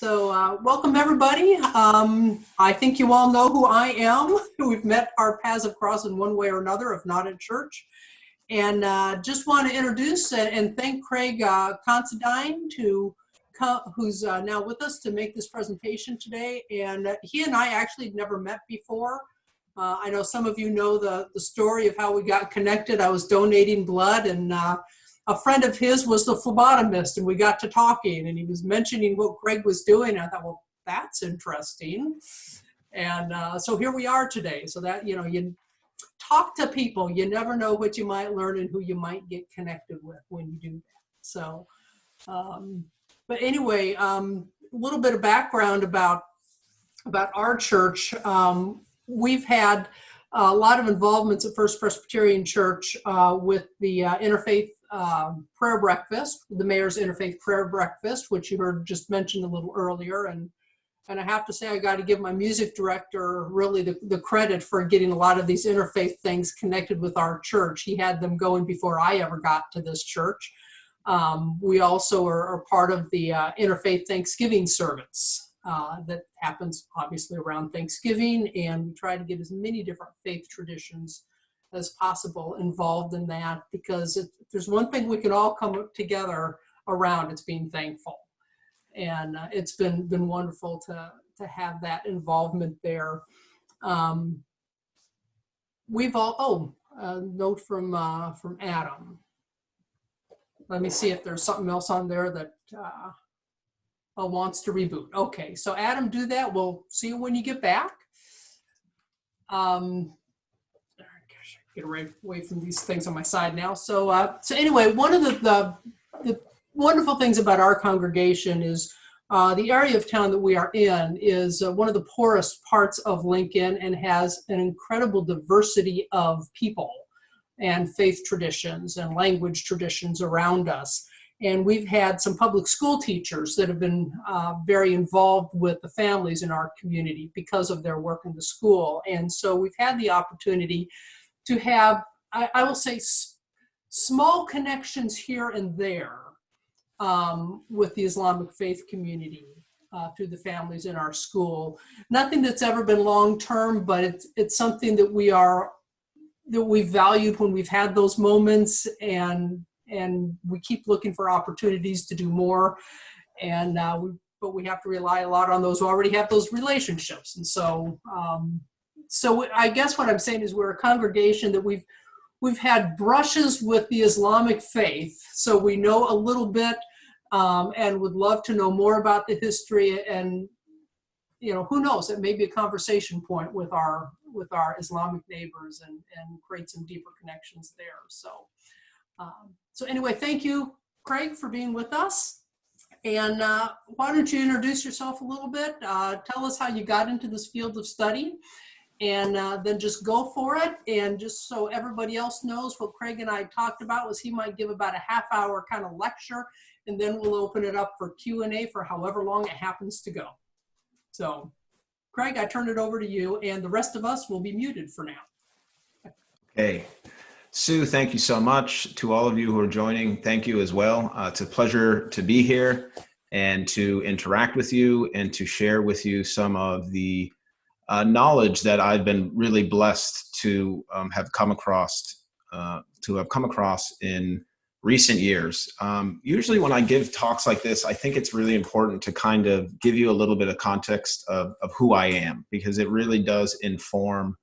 Welcome everybody. I think you all know who I am. We've met our paths have crossed in one way or another, if not at church. And just want to introduce and thank Craig Considine, who's now with us to make this presentation today. And he and I actually never met before. I know some of you know the story of how we got connected. I was donating blood, and a friend of his was the phlebotomist, and we got to talking, and he was mentioning what Greg was doing. And I thought, well, that's interesting. And so here we are today. So that, you talk to people, you never know what you might learn and who you might get connected with when you do that. So, but anyway, a little bit of background about our church. We've had a lot of involvements at First Presbyterian Church with the interfaith prayer breakfast, the mayor's interfaith prayer breakfast, which you heard just mentioned a little earlier. And I have to say, I got to give my music director really the credit for getting a lot of these interfaith things connected with our church. He had them going before I ever got to this church. We also are part of the interfaith Thanksgiving service that happens obviously around Thanksgiving, and we try to get as many different faith traditions as possible involved in that, because if there's one thing we can all come together around, it's being thankful. And it's been wonderful to have that involvement there. We've all, a note from Adam. Let me see if there's something else on there that wants to reboot. Okay, so Adam, do that. We'll see you when you get back. Get away from these things on my side now. So anyway, one of the wonderful things about our congregation is the area of town that we are in is one of the poorest parts of Lincoln and has an incredible diversity of people and faith traditions and language traditions around us. And we've had some public school teachers that have been very involved with the families in our community because of their work in the school. And so we've had the opportunity to have, I will say, small connections here and there with the Islamic faith community through the families in our school. Nothing that's ever been long-term, but it's something that we valued when we've had those moments, and we keep looking for opportunities to do more. And but we have to rely a lot on those who already have those relationships. And so I guess what I'm saying is we're a congregation that we've had brushes with the Islamic faith, so we know a little bit and would love to know more about the history. And who knows, it may be a conversation point with our Islamic neighbors and create some deeper connections there. So anyway, thank you, Craig, for being with us. And why don't you introduce yourself a little bit? Tell us how you got into this field of study. And then just go for it. And just so everybody else knows, what Craig and I talked about was he might give about a half-hour kind of lecture, and then we'll open it up for Q&A for however long it happens to go. So, Craig, I turn it over to you, and the rest of us will be muted for now. Okay. Sue, thank you so much. To all of you who are joining, thank you as well. It's a pleasure to be here and to interact with you and to share with you some of the knowledge that I've been really blessed to have come across in recent years. Usually when I give talks like this, I think it's really important to kind of give you a little bit of context of who I am, because it really does inform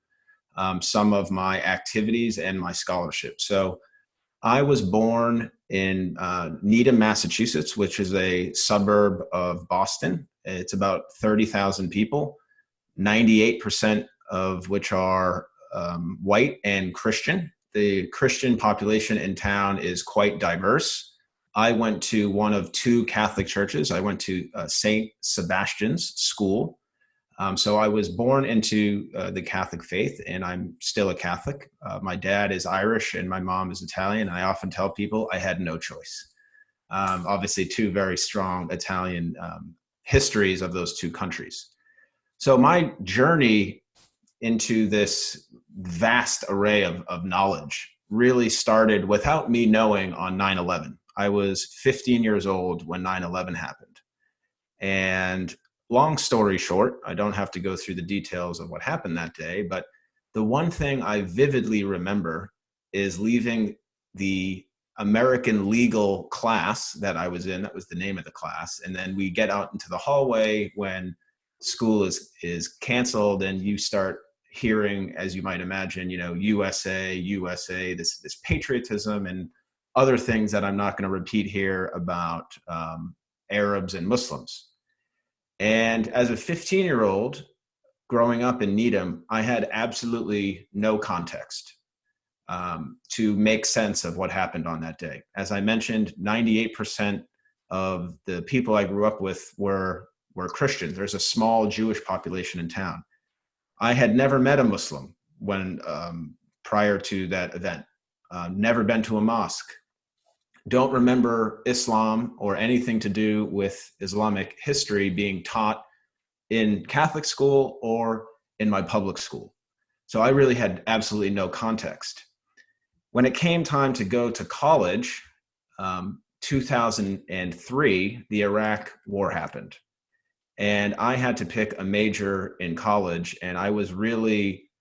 some of my activities and my scholarship. So I was born in Needham, Massachusetts, which is a suburb of Boston. It's about 30,000 people. 98% of which are white and Christian. The Christian population in town is quite diverse. I went to one of two Catholic churches. I went to St. Sebastian's School. So I was born into the Catholic faith, and I'm still a Catholic. My dad is Irish and my mom is Italian. I often tell people I had no choice. Obviously, two very strong Italian histories of those two countries. So my journey into this vast array of knowledge really started without me knowing on 9/11. I was 15 years old when 9/11 happened. And long story short, I don't have to go through the details of what happened that day, but the one thing I vividly remember is leaving the American legal class that I was in. That was the name of the class. And then we get out into the hallway when school is canceled, and you start hearing, as you might imagine, USA, USA, this patriotism and other things that I'm not going to repeat here about Arabs and Muslims. And as a 15-year-old growing up in Needham, I had absolutely no context to make sense of what happened on that day. As I mentioned, 98% of the people I grew up with were Christians. There's a small Jewish population in town. I had never met a Muslim when prior to that event. Never been to a mosque. Don't remember Islam or anything to do with Islamic history being taught in Catholic school or in my public school. So I really had absolutely no context. When it came time to go to college, 2003, the Iraq War happened. And I had to pick a major in college, and I was really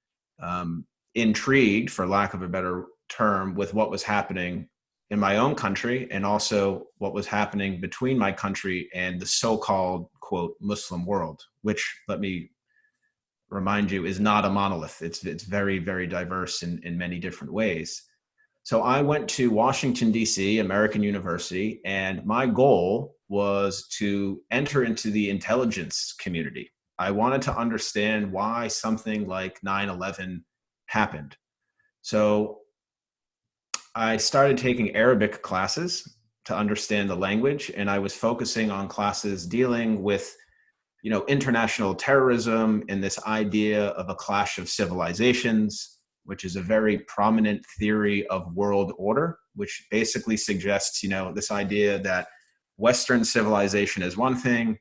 intrigued, for lack of a better term, with what was happening in my own country and also what was happening between my country and the so-called, quote, Muslim world, which, let me remind you, is not a monolith. It's very, very diverse in many different ways. So I went to Washington, D.C., American University, and my goal was to enter into the intelligence community. I wanted to understand why something like 9/11 happened. So I started taking Arabic classes to understand the language, and I was focusing on classes dealing with, international terrorism and this idea of a clash of civilizations, which is a very prominent theory of world order, which basically suggests, this idea that Western civilization is one thing,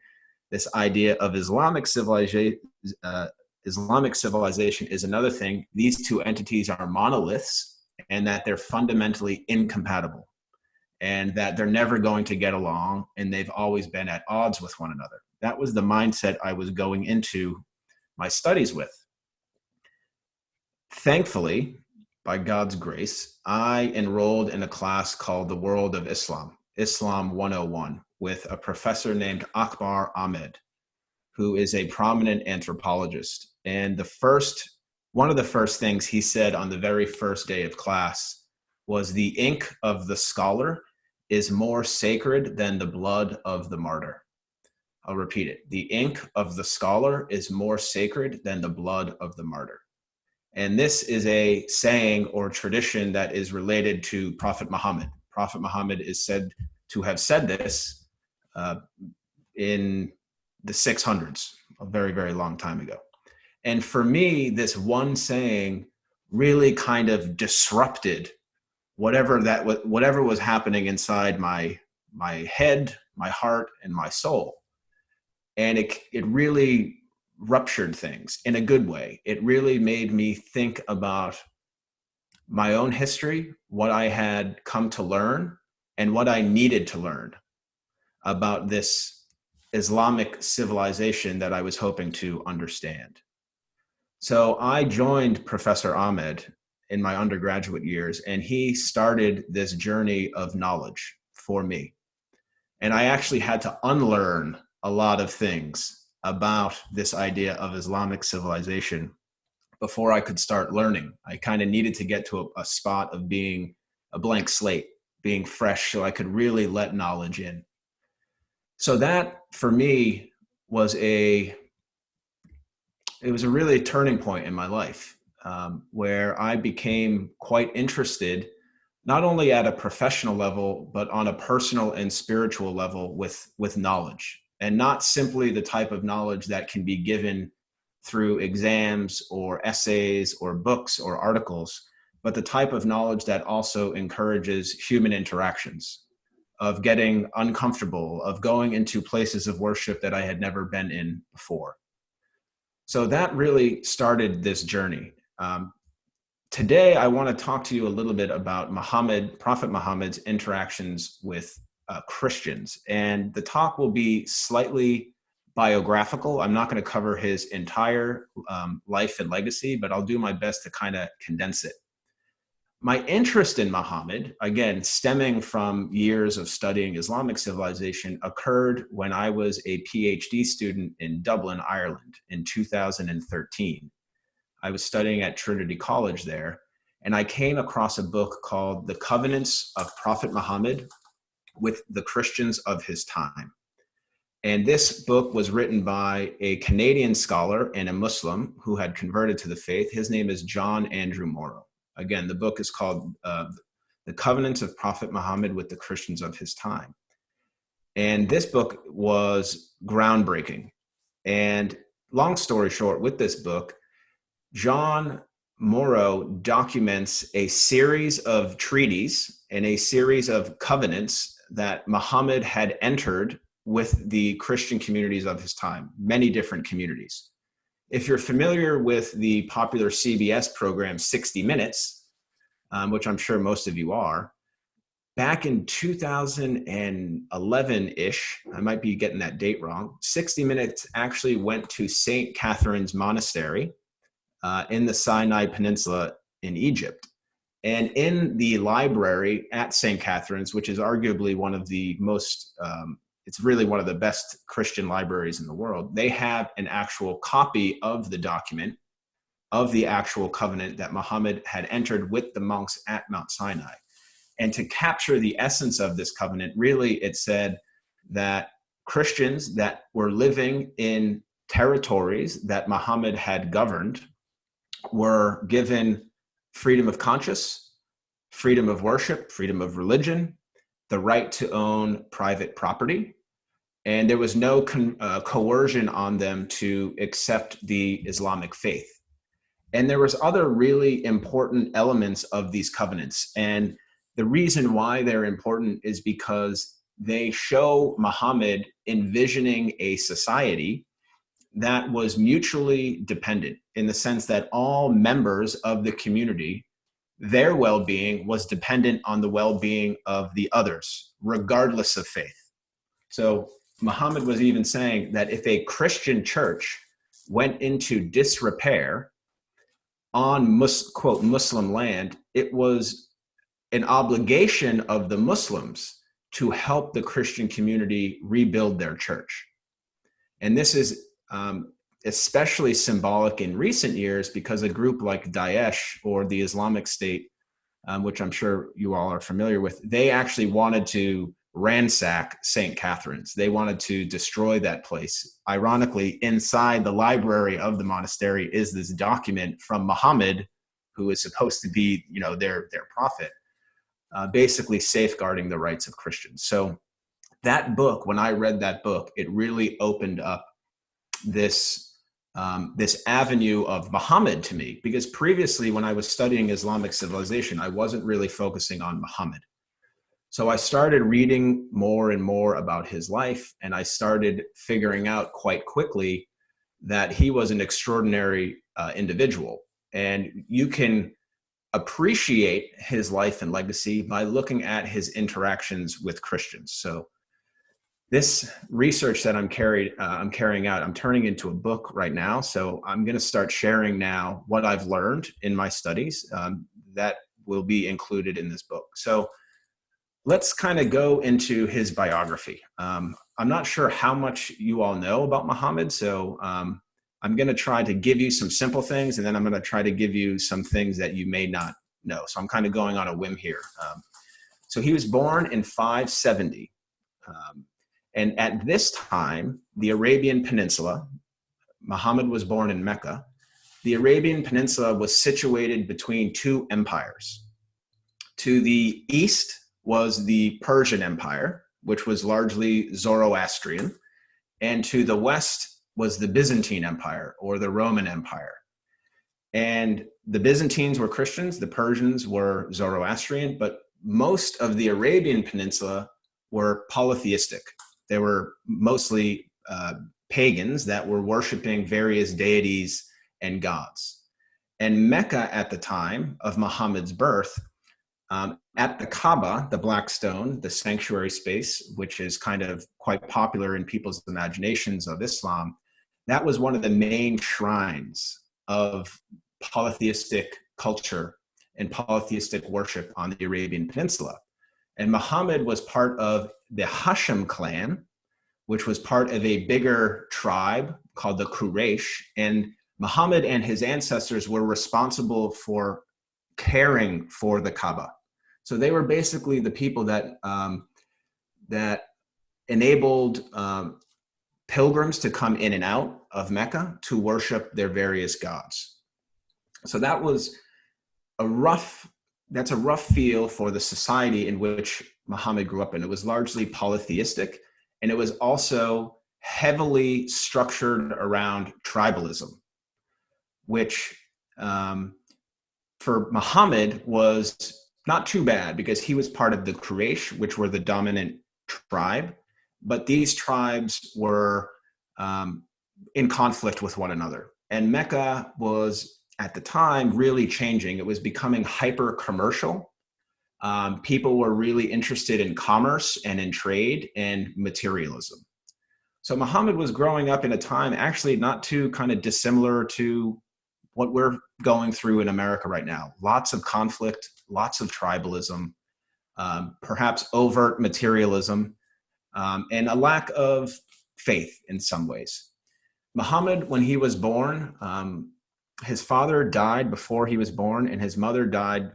this idea of Islamic civilization is another thing. These two entities are monoliths, and that they're fundamentally incompatible, and that they're never going to get along, and they've always been at odds with one another. That was the mindset I was going into my studies with. Thankfully, by God's grace, I enrolled in a class called The World of Islam, Islam 101, with a professor named Akbar Ahmed, who is a prominent anthropologist. And one of the first things he said on the very first day of class was, "The ink of the scholar is more sacred than the blood of the martyr." I'll repeat it. "The ink of the scholar is more sacred than the blood of the martyr." And this is a saying or tradition that is related to Prophet Muhammad. Prophet Muhammad is said to have said this in the 600s, a very, very long time ago. And for me, this one saying really kind of disrupted whatever was happening inside my head, my heart, and my soul. And it really ruptured things in a good way. It really made me think about my own history, what I had come to learn, and what I needed to learn about this Islamic civilization that I was hoping to understand. So I joined Professor Ahmed in my undergraduate years, and he started this journey of knowledge for me. And I actually had to unlearn a lot of things about this idea of Islamic civilization before I could start learning. I kind of needed to get to a spot of being a blank slate, being fresh, so I could really let knowledge in. So that, for me, was a really turning point in my life, where I became quite interested, not only at a professional level, but on a personal and spiritual level with knowledge, and not simply the type of knowledge that can be given through exams or essays or books or articles, but the type of knowledge that also encourages human interactions, of getting uncomfortable, of going into places of worship that I had never been in before. So that really started this journey. Today, I want to talk to you a little bit about Prophet Muhammad's interactions with Christians. And the talk will be slightly biographical. I'm not going to cover his entire life and legacy, but I'll do my best to kind of condense it. My interest in Muhammad, again, stemming from years of studying Islamic civilization, occurred when I was a PhD student in Dublin, Ireland in 2013. I was studying at Trinity College there, and I came across a book called The Covenants of Prophet Muhammad with the Christians of His Time. And this book was written by a Canadian scholar and a Muslim who had converted to the faith. His name is John Andrew Morrow. Again, the book is called The Covenants of Prophet Muhammad with the Christians of His Time. And this book was groundbreaking. And long story short, with this book, John Morrow documents a series of treaties and a series of covenants that Muhammad had entered with the Christian communities of his time, many different communities. If you're familiar with the popular CBS program 60 Minutes, which I'm sure most of you are, back in 2011-ish, I might be getting that date wrong, 60 Minutes actually went to St. Catherine's Monastery in the Sinai Peninsula in Egypt. And in the library at St. Catherine's, which is arguably one of the most it's really one of the best Christian libraries in the world, they have an actual copy of the document of the actual covenant that Muhammad had entered with the monks at Mount Sinai. And to capture the essence of this covenant, really it said that Christians that were living in territories that Muhammad had governed were given freedom of conscience, freedom of worship, freedom of religion, the right to own private property, and there was no coercion on them to accept the Islamic faith. And there was other really important elements of these covenants. And the reason why they're important is because they show Muhammad envisioning a society that was mutually dependent in the sense that all members of the community, their well-being was dependent on the well-being of the others, regardless of faith. So Muhammad was even saying that if a Christian church went into disrepair on, quote, Muslim land, it was an obligation of the Muslims to help the Christian community rebuild their church. And this is especially symbolic in recent years because a group like Daesh or the Islamic State, which I'm sure you all are familiar with, they actually wanted to ransack St. Catherine's. They wanted to destroy that place. Ironically, inside the library of the monastery is this document from Muhammad, who is supposed to be, you know, their prophet, basically safeguarding the rights of Christians. So that book, when I read that book, it really opened up this avenue of Muhammad to me, because previously when I was studying Islamic civilization, I wasn't really focusing on Muhammad. So I started reading more and more about his life, and I started figuring out quite quickly that he was an extraordinary individual. And you can appreciate his life and legacy by looking at his interactions with Christians. So this research that I'm carrying out, I'm turning into a book right now. So I'm going to start sharing now what I've learned in my studies that will be included in this book. So let's kind of go into his biography. I'm not sure how much you all know about Muhammad, so I'm going to try to give you some simple things, and then I'm going to try to give you some things that you may not know. So I'm kind of going on a whim here. So he was born in 570. And at this time, the Arabian Peninsula, Muhammad was born in Mecca. The Arabian Peninsula was situated between two empires. To the east was the Persian Empire, which was largely Zoroastrian. And to the west was the Byzantine Empire, or the Roman Empire. And the Byzantines were Christians, the Persians were Zoroastrian, but most of the Arabian Peninsula were polytheistic. They were mostly pagans that were worshiping various deities and gods. And Mecca at the time of Muhammad's birth At the Kaaba, the Black Stone, the sanctuary space, which is kind of quite popular in people's imaginations of Islam, that was one of the main shrines of polytheistic culture and polytheistic worship on the Arabian Peninsula. And Muhammad was part of the Hashim clan, which was part of a bigger tribe called the Quraysh. And Muhammad and his ancestors were responsible for caring for the Kaaba. So they were basically the people that enabled pilgrims to come in and out of Mecca to worship their various gods. So that's a rough feel for the society in which Muhammad grew up in. It was largely polytheistic, and it was also heavily structured around tribalism, which for Muhammad was not too bad because he was part of the Quraysh, which were the dominant tribe, but these tribes were in conflict with one another. And Mecca was, at the time, really changing. It was becoming hyper commercial. People were really interested in commerce and in trade and materialism. So Muhammad was growing up in a time actually not too kind of dissimilar to what we're going through in America right now. Lots of conflict, lots of tribalism, perhaps overt materialism, and a lack of faith in some ways. Muhammad, when he was born, his father died before he was born, and his mother died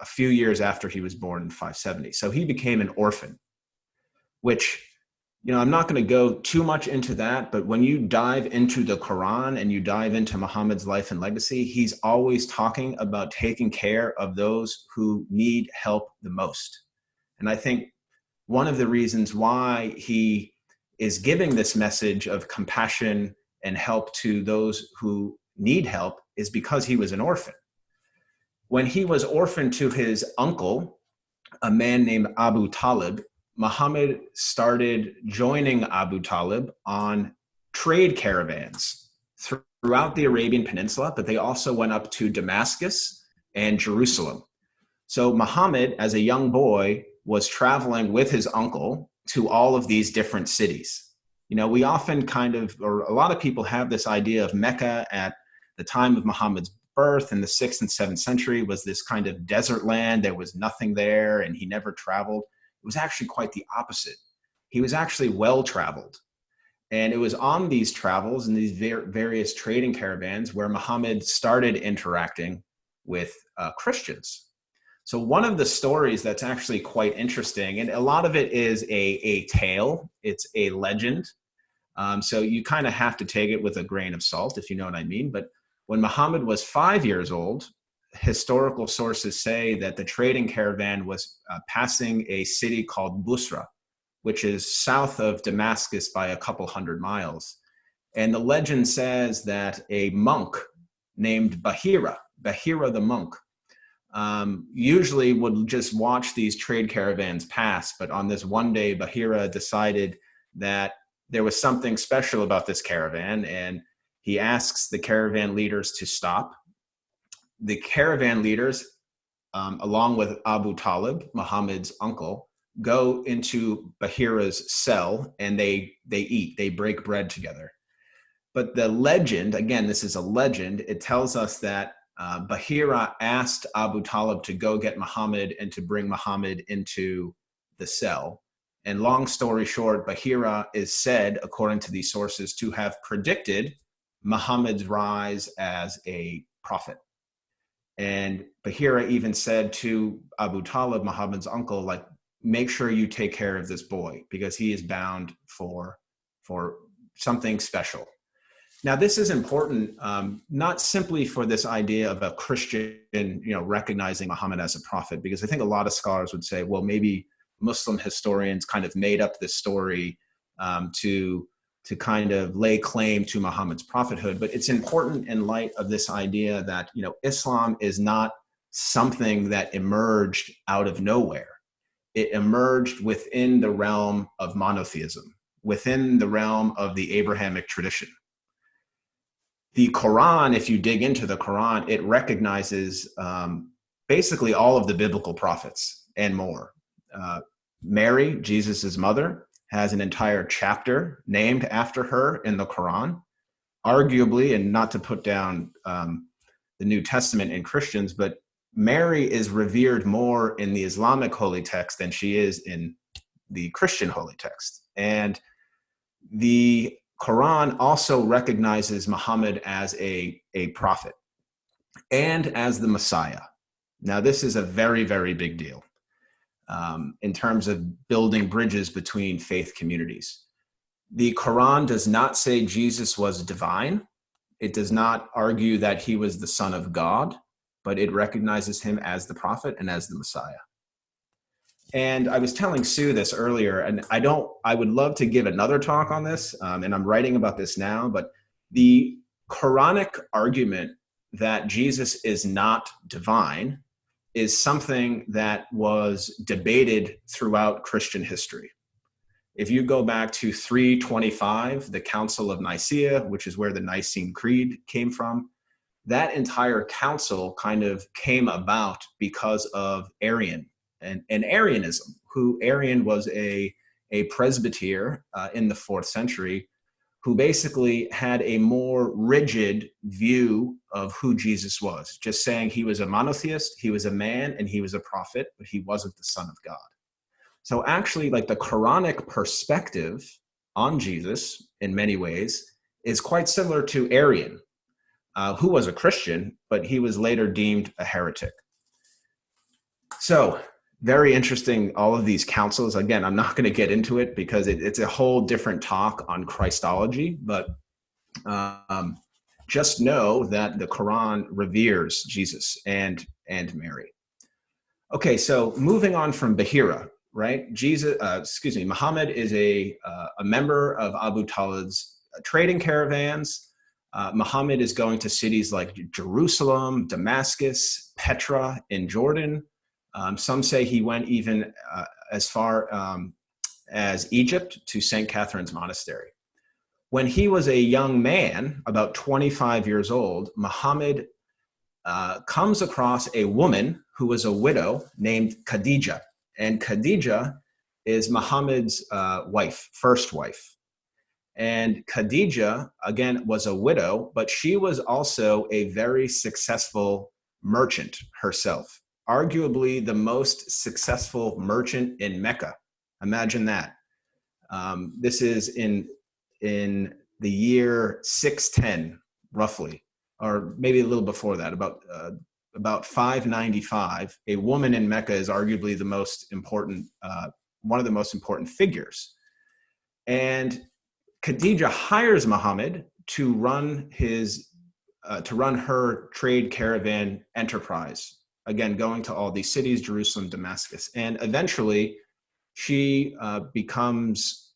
a few years after he was born in 570. So he became an orphan, which, I'm not going to go too much into that, but when you dive into the Quran and you dive into Muhammad's life and legacy, he's always talking about taking care of those who need help the most. And I think one of the reasons why he is giving this message of compassion and help to those who need help is because he was an orphan. When he was orphaned to his uncle, a man named Abu Talib, Muhammad started joining Abu Talib on trade caravans throughout the Arabian Peninsula, but they also went up to Damascus and Jerusalem. So Muhammad, as a young boy, was traveling with his uncle to all of these different cities. We often or a lot of people have this idea of Mecca at the time of Muhammad's birth in the 6th and 7th century was this kind of desert land. There was nothing there, and he never traveled. It was actually quite the opposite. He was actually well-traveled. And it was on these travels and these various trading caravans where Muhammad started interacting with Christians. So one of the stories that's actually quite interesting, and a lot of it is a tale, it's a legend. So you kind of have to take it with a grain of salt, if you know what I mean. But when Muhammad was 5 years old, historical sources say that the trading caravan was passing a city called Busra, which is south of Damascus by a couple hundred miles. And the legend says that a monk named Bahira the monk, usually would just watch these trade caravans pass. But on this one day, Bahira decided that there was something special about this caravan, and he asks the caravan leaders to stop. The caravan leaders, along with Abu Talib, Muhammad's uncle, go into Bahira's cell and they eat, they break bread together. But the legend, again, this is a legend, it tells us that Bahira asked Abu Talib to go get Muhammad and to bring Muhammad into the cell. And long story short, Bahira is said, according to these sources, to have predicted Muhammad's rise as a prophet. And Bahira even said to Abu Talib, Muhammad's uncle, like, make sure you take care of this boy because he is bound for something special. Now, this is important, not simply for this idea of a Christian, recognizing Muhammad as a prophet, because I think a lot of scholars would say, well, maybe Muslim historians kind of made up this story to kind of lay claim to Muhammad's prophethood. But it's important in light of this idea that, Islam is not something that emerged out of nowhere. It emerged within the realm of monotheism, within the realm of the Abrahamic tradition. The Quran, if you dig into the Quran, it recognizes basically all of the biblical prophets and more. Mary, Jesus's mother, has an entire chapter named after her in the Quran. Arguably, and not to put down the New Testament in Christians, but Mary is revered more in the Islamic holy text than she is in the Christian holy text. And the Quran also recognizes Muhammad as a prophet and as the Messiah. Now, this is a very, very big deal in terms of building bridges between faith communities. The Quran does not say Jesus was divine. It does not argue that he was the Son of God, but it recognizes him as the prophet and as the Messiah. And I was telling Sue this earlier, and I would love to give another talk on this, and I'm writing about this now, but the Quranic argument that Jesus is not divine is something that was debated throughout Christian history. If you go back to 325, the Council of Nicaea, which is where the Nicene Creed came from, that entire council kind of came about because of Arian and Arianism, who Arian was a Presbyterian in the 4th century, who basically had a more rigid view of who Jesus was, just saying he was a monotheist, he was a man, and he was a prophet, but he wasn't the Son of God. So actually, like, the Quranic perspective on Jesus in many ways is quite similar to Arian, who was a Christian, but he was later deemed a heretic. So very interesting, all of these councils. Again, I'm not going to get into it because it's a whole different talk on Christology, but just know that the Quran reveres Jesus and Mary. Okay, so moving on from Bahira, right? Muhammad is a member of Abu Talib's trading caravans. Muhammad is going to cities like Jerusalem, Damascus, Petra in Jordan. Some say he went even as far as Egypt to St. Catherine's Monastery. When he was a young man, about 25 years old, Muhammad comes across a woman who was a widow named Khadija. And Khadija is Muhammad's first wife. And Khadija, again, was a widow, but she was also a very successful merchant herself. Arguably the most successful merchant in Mecca. Imagine that. This is in the year 610, roughly, or maybe a little before that, about 595. A woman in Mecca is arguably the most important, one of the most important figures. And Khadija hires Muhammad to run her trade caravan enterprise. Again, going to all these cities, Jerusalem, Damascus. And eventually she becomes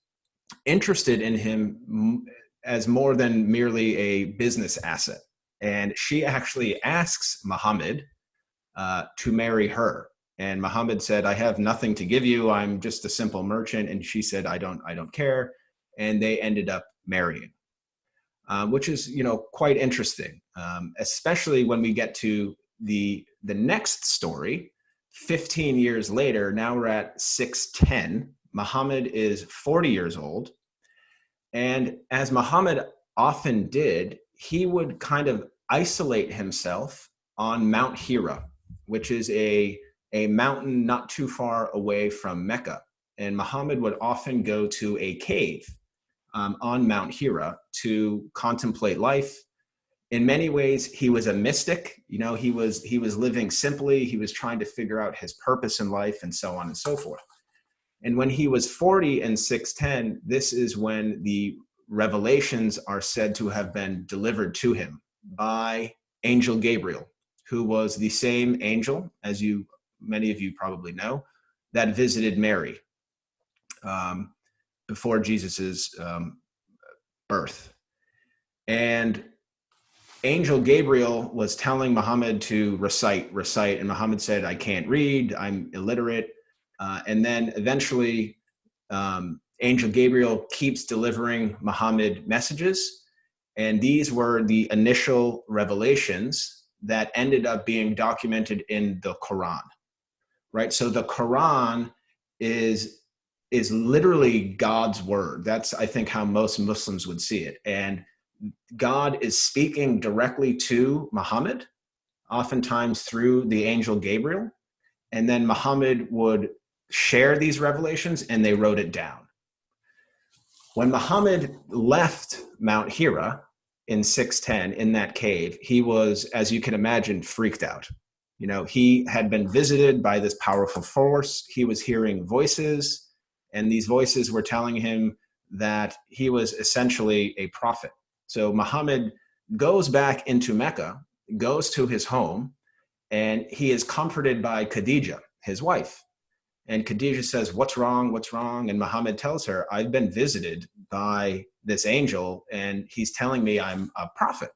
interested in him as more than merely a business asset. And she actually asks Muhammad to marry her. And Muhammad said, "I have nothing to give you. I'm just a simple merchant." And she said, I don't care. And they ended up marrying, which is, quite interesting, especially when we get to the next story. 15 years later, now we're at 610. Muhammad is 40 years old. And as Muhammad often did, he would kind of isolate himself on Mount Hira, which is a mountain not too far away from Mecca. And Muhammad would often go to a cave on Mount Hira to contemplate life. In many ways, he was a mystic. He was living simply. He was trying to figure out his purpose in life, and so on and so forth. And when he was 40 in 610, this is when the revelations are said to have been delivered to him by Angel Gabriel, who was the same angel, as many of you probably know, that visited Mary before Jesus's birth. And Angel Gabriel was telling Muhammad to recite, and Muhammad said, "I can't read, I'm illiterate." And then eventually, Angel Gabriel keeps delivering Muhammad messages. And these were the initial revelations that ended up being documented in the Quran, right? So the Quran is literally God's word. That's, I think, how most Muslims would see it. And God is speaking directly to Muhammad, oftentimes through the angel Gabriel. And then Muhammad would share these revelations and they wrote it down. When Muhammad left Mount Hira in 610 in that cave, he was, as you can imagine, freaked out. You know, he had been visited by this powerful force. He was hearing voices, and these voices were telling him that he was essentially a prophet. So Muhammad goes back into Mecca, goes to his home, and he is comforted by Khadijah, his wife. And Khadijah says, "What's wrong? What's wrong?" And Muhammad tells her, "I've been visited by this angel, and he's telling me I'm a prophet."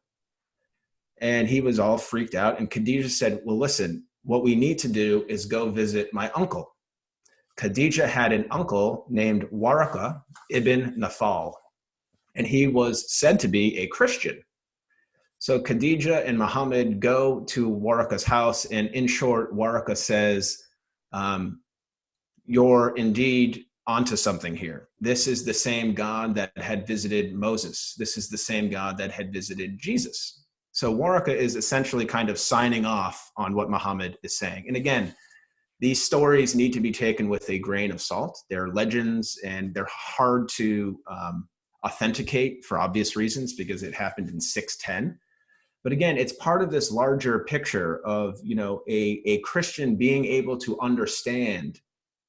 And he was all freaked out. And Khadijah said, "Well, listen, what we need to do is go visit my uncle." Khadijah had an uncle named Waraka ibn Nafal, and he was said to be a Christian. So Khadijah and Muhammad go to Waraka's house, and in short, Waraka says, "You're indeed onto something here. This is the same God that had visited Moses. This is the same God that had visited Jesus." So Waraka is essentially kind of signing off on what Muhammad is saying. And again, these stories need to be taken with a grain of salt. They're legends, and they're hard to authenticate for obvious reasons because it happened in 610. But again, it's part of this larger picture of, you know, a Christian being able to understand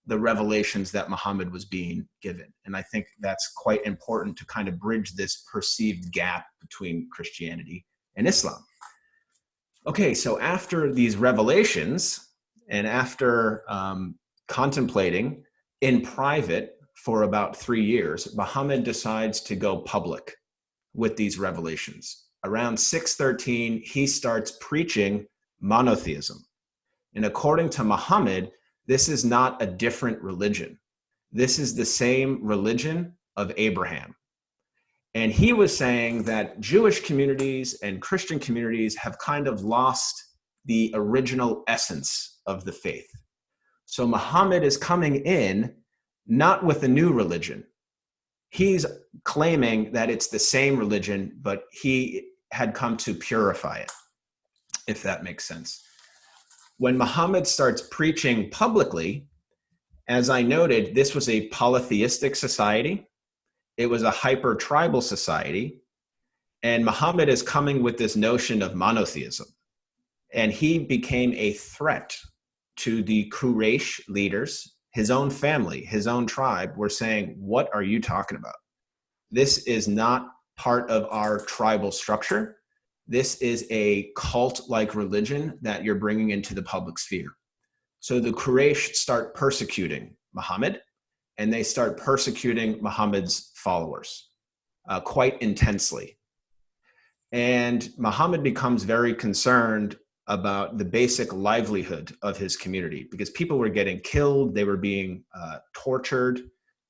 the revelations that Muhammad was being given. And I think that's quite important to kind of bridge this perceived gap between Christianity and Islam. Okay, so after these revelations and after contemplating in private for about 3 years, Muhammad decides to go public with these revelations. Around 613, he starts preaching monotheism. And according to Muhammad, this is not a different religion. This is the same religion of Abraham. And he was saying that Jewish communities and Christian communities have kind of lost the original essence of the faith. So Muhammad is coming in not with a new religion. He's claiming that it's the same religion, but he had come to purify it, if that makes sense. When Muhammad starts preaching publicly, as I noted, this was a polytheistic society. It was a hyper-tribal society. And Muhammad is coming with this notion of monotheism. And he became a threat to the Quraysh leaders. His own family, his own tribe were saying, "What are you talking about? This is not part of our tribal structure. This is a cult-like religion that you're bringing into the public sphere." So the Quraysh start persecuting Muhammad, and they start persecuting Muhammad's followers quite intensely. And Muhammad becomes very concerned about the basic livelihood of his community because people were getting killed, they were being tortured.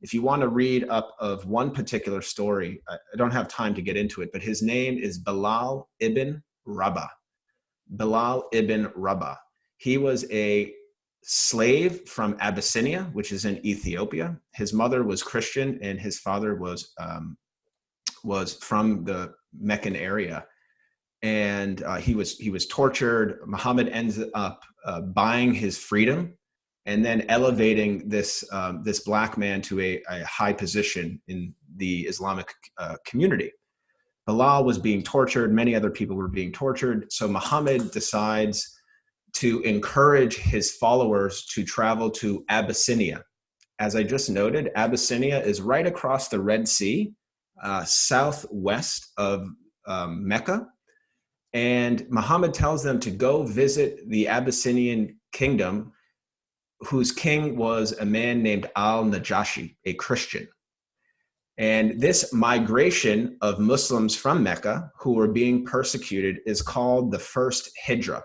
If you want to read up of one particular story, I don't have time to get into it, but his name is Bilal ibn Rabah. Bilal ibn Rabah. He was a slave from Abyssinia, which is in Ethiopia. His mother was Christian and his father was from the Meccan area. And he was tortured. Muhammad ends up buying his freedom and then elevating this black man to a high position in the Islamic community. Bilal was being tortured. Many other people were being tortured. So Muhammad decides to encourage his followers to travel to Abyssinia. As I just noted, Abyssinia is right across the Red Sea, southwest of Mecca. And Muhammad tells them to go visit the Abyssinian kingdom, whose king was a man named al-Najashi, a Christian. And this migration of Muslims from Mecca who were being persecuted is called the first Hijra,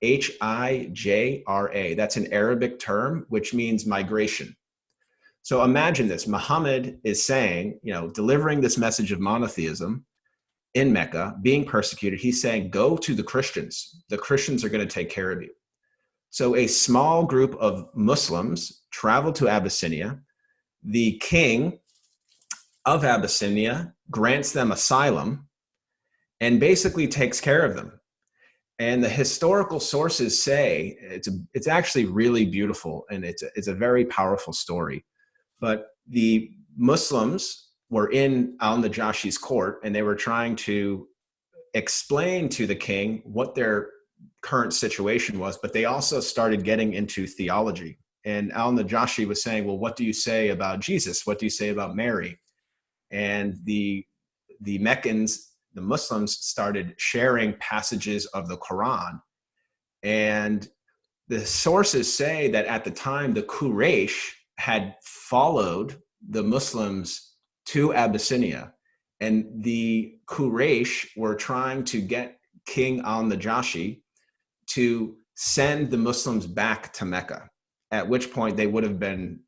Hijra. That's an Arabic term, which means migration. So imagine this. Muhammad is saying, delivering this message of monotheism, in Mecca, being persecuted, he's saying, go to the Christians. The Christians are going to take care of you. So a small group of Muslims traveled to Abyssinia. The king of Abyssinia grants them asylum and basically takes care of them. And the historical sources say it's actually really beautiful, and it's a very powerful story. But the Muslims were in al-Najashi's court, and they were trying to explain to the king what their current situation was, but they also started getting into theology. And al-Najashi was saying, well, what do you say about Jesus? What do you say about Mary? And the Meccans, the Muslims, started sharing passages of the Quran. And the sources say that at the time, the Quraysh had followed the Muslims to Abyssinia. And the Quraysh were trying to get King al-Najashi to send the Muslims back to Mecca, at which point they would have been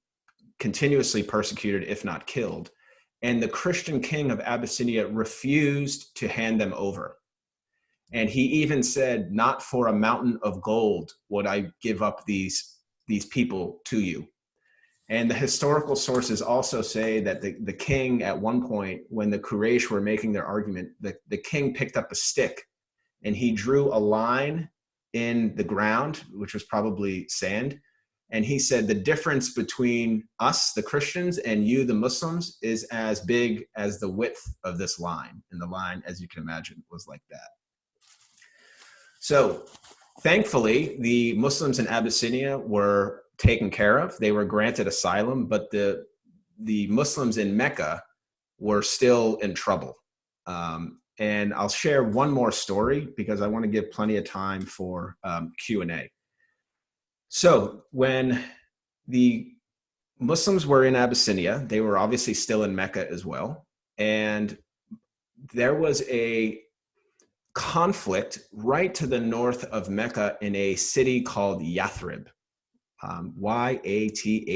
continuously persecuted, if not killed. And the Christian king of Abyssinia refused to hand them over. And he even said, not for a mountain of gold would I give up these people to you. And the historical sources also say that the king, at one point, when the Quraysh were making their argument, the king picked up a stick and he drew a line in the ground, which was probably sand. And he said, the difference between us, the Christians, and you, the Muslims, is as big as the width of this line. And the line, as you can imagine, was like that. So thankfully, the Muslims in Abyssinia were taken care of. They were granted asylum, but the Muslims in Mecca were still in trouble. And I'll share one more story because I want to give plenty of time for Q&A. So when the Muslims were in Abyssinia, they were obviously still in Mecca as well. And there was a conflict right to the north of Mecca in a city called Yathrib, Yathrib,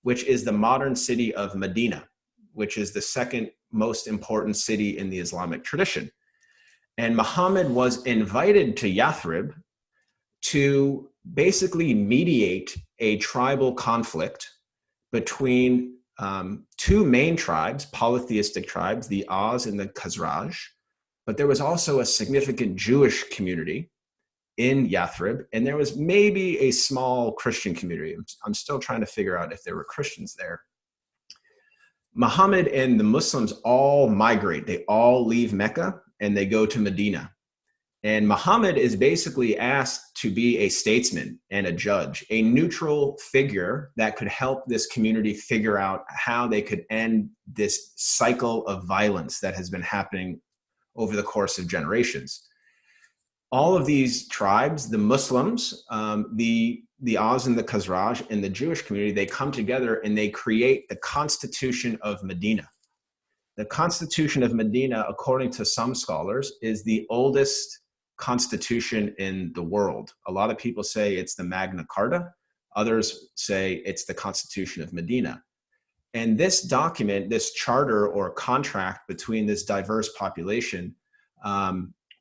which is the modern city of Medina, which is the second most important city in the Islamic tradition. And Muhammad was invited to Yathrib to basically mediate a tribal conflict between two main tribes, polytheistic tribes, the Aus and the Khazraj. But there was also a significant Jewish community in Yathrib, and there was maybe a small Christian community. I'm still trying to figure out if there were Christians there. Muhammad and the Muslims all migrate. They all leave Mecca and they go to Medina. And Muhammad is basically asked to be a statesman and a judge, a neutral figure that could help this community figure out how they could end this cycle of violence that has been happening over the course of generations. All of these tribes, the Muslims, the Aus and the Khazraj, and the Jewish community, they come together and they create the Constitution of Medina. The Constitution of Medina, according to some scholars, is the oldest constitution in the world. A lot of people say it's the Magna Carta. Others say it's the Constitution of Medina. And this document, this charter or contract between this diverse population,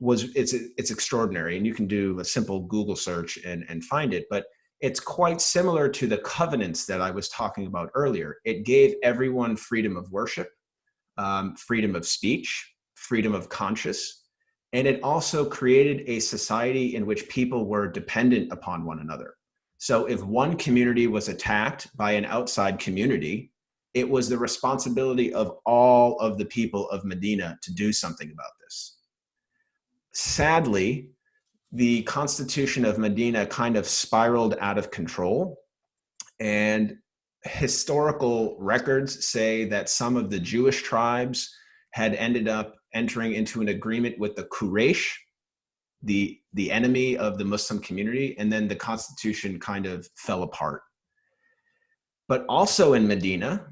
it's extraordinary. And you can do a simple Google search and find it. But it's quite similar to the covenants that I was talking about earlier. It gave everyone freedom of worship, freedom of speech, freedom of conscience. And it also created a society in which people were dependent upon one another. So if one community was attacked by an outside community, it was the responsibility of all of the people of Medina to do something about this. Sadly, the Constitution of Medina kind of spiraled out of control, and historical records say that some of the Jewish tribes had ended up entering into an agreement with the Quraysh, the enemy of the Muslim community, and then the constitution kind of fell apart. But also in Medina,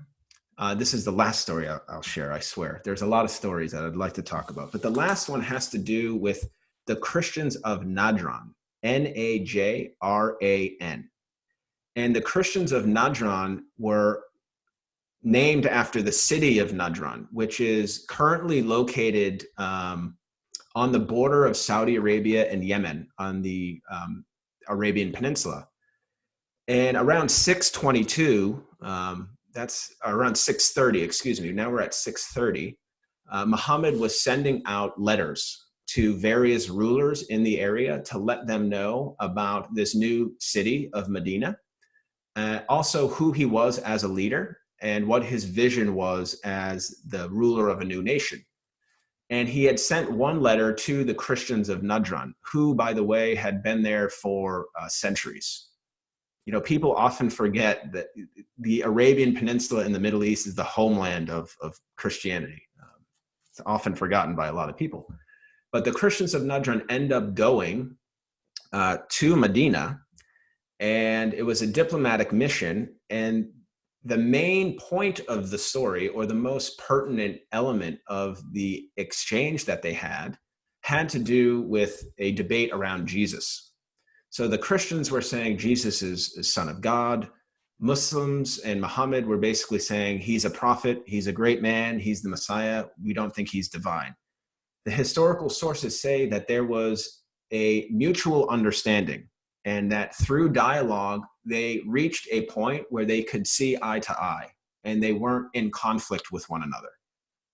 this is the last story I'll share, I swear. There's a lot of stories that I'd like to talk about, but the last one has to do with the Christians of Najran, Najran. And the Christians of Najran were named after the city of Najran, which is currently located on the border of Saudi Arabia and Yemen on the Arabian Peninsula. And around 622, that's around 630, excuse me, now we're at 630, Muhammad was sending out letters to various rulers in the area to let them know about this new city of Medina, also who he was as a leader and what his vision was as the ruler of a new nation. And he had sent one letter to the Christians of Najran, who, by the way, had been there for centuries. You know, people often forget that the Arabian Peninsula in the Middle East is the homeland of Christianity. It's often forgotten by a lot of people. But the Christians of Najran end up going to Medina, and it was a diplomatic mission. And the main point of the story, or the most pertinent element of the exchange that they had to do with a debate around Jesus. So the Christians were saying Jesus is Son of God. Muslims and Muhammad were basically saying he's a prophet, he's a great man, he's the Messiah. We don't think he's divine. The historical sources say that there was a mutual understanding, and that through dialogue, they reached a point where they could see eye to eye, and they weren't in conflict with one another.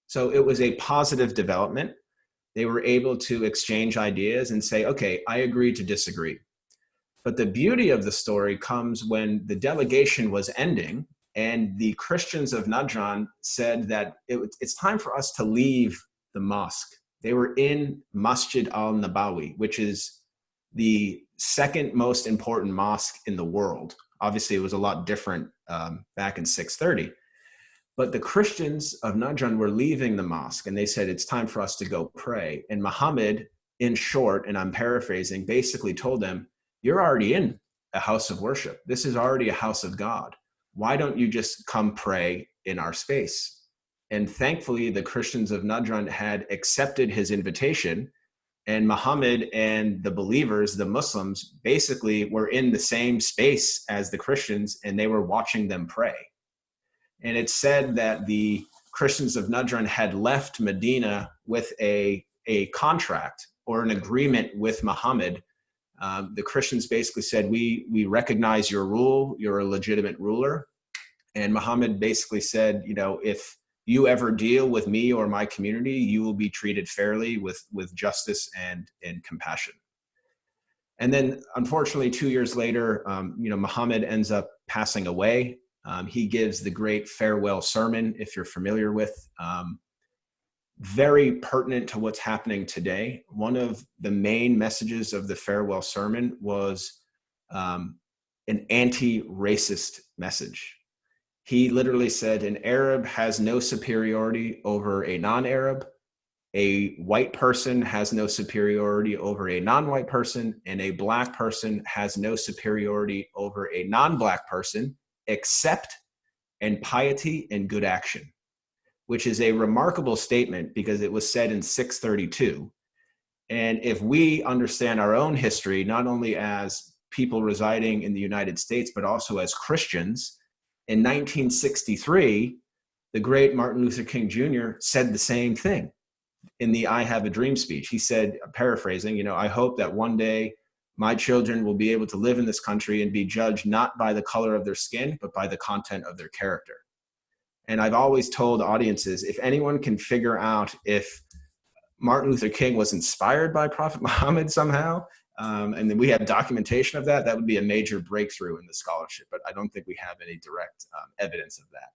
So it was a positive development. They were able to exchange ideas and say, okay, I agree to disagree. But the beauty of the story comes when the delegation was ending, and the Christians of Najran said that it's time for us to leave the mosque. They were in Masjid al-Nabawi, which is the second most important mosque in the world. Obviously, it was a lot different back in 630. But the Christians of Najran were leaving the mosque, and they said, it's time for us to go pray. And Muhammad, in short, and I'm paraphrasing, basically told them, you're already in a house of worship. This is already a house of God. Why don't you just come pray in our space? And thankfully, the Christians of Najran had accepted his invitation, and Muhammad and the believers, the Muslims, basically were in the same space as the Christians, and they were watching them pray. And it's said that the Christians of Najran had left Medina with a contract or an agreement with Muhammad. The Christians basically said, we recognize your rule, you're a legitimate ruler. And Muhammad basically said, you know, if you ever deal with me or my community, you will be treated fairly with justice and compassion. And then, unfortunately, 2 years later, Muhammad ends up passing away. He gives the great farewell sermon, if you're familiar with, very pertinent to what's happening today. One of the main messages of the farewell sermon was an anti-racist message. He literally said, an Arab has no superiority over a non-Arab, a white person has no superiority over a non-white person, and a black person has no superiority over a non-black person, except in piety and good action, which is a remarkable statement because it was said in 632. And if we understand our own history, not only as people residing in the United States, but also as Christians, in 1963, the great Martin Luther King Jr. said the same thing in the I Have a Dream speech. He said, paraphrasing, I hope that one day my children will be able to live in this country and be judged not by the color of their skin, but by the content of their character. And I've always told audiences, if anyone can figure out if Martin Luther King was inspired by Prophet Muhammad somehow, and then we have documentation of that, that would be a major breakthrough in the scholarship. But I don't think we have any direct evidence of that.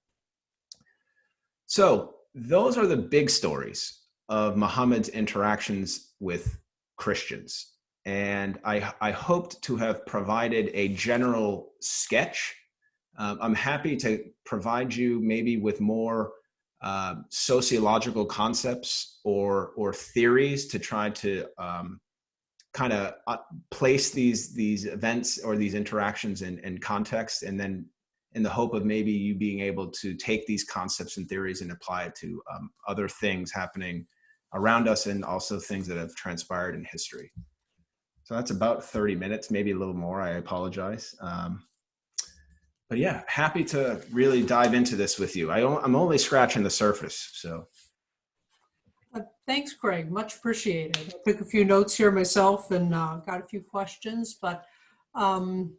So those are the big stories of Muhammad's interactions with Christians. And I hoped to have provided a general sketch. I'm happy to provide you maybe with more sociological concepts or theories to try to kind of place these events or these interactions in context, and then in the hope of maybe you being able to take these concepts and theories and apply it to other things happening around us and also things that have transpired in history. So that's about 30 minutes, maybe a little more. I apologize. but yeah, happy to really dive into this with you. I'm only scratching the surface. So Thanks, Craig. Much appreciated. I took a few notes here myself and got a few questions, but um,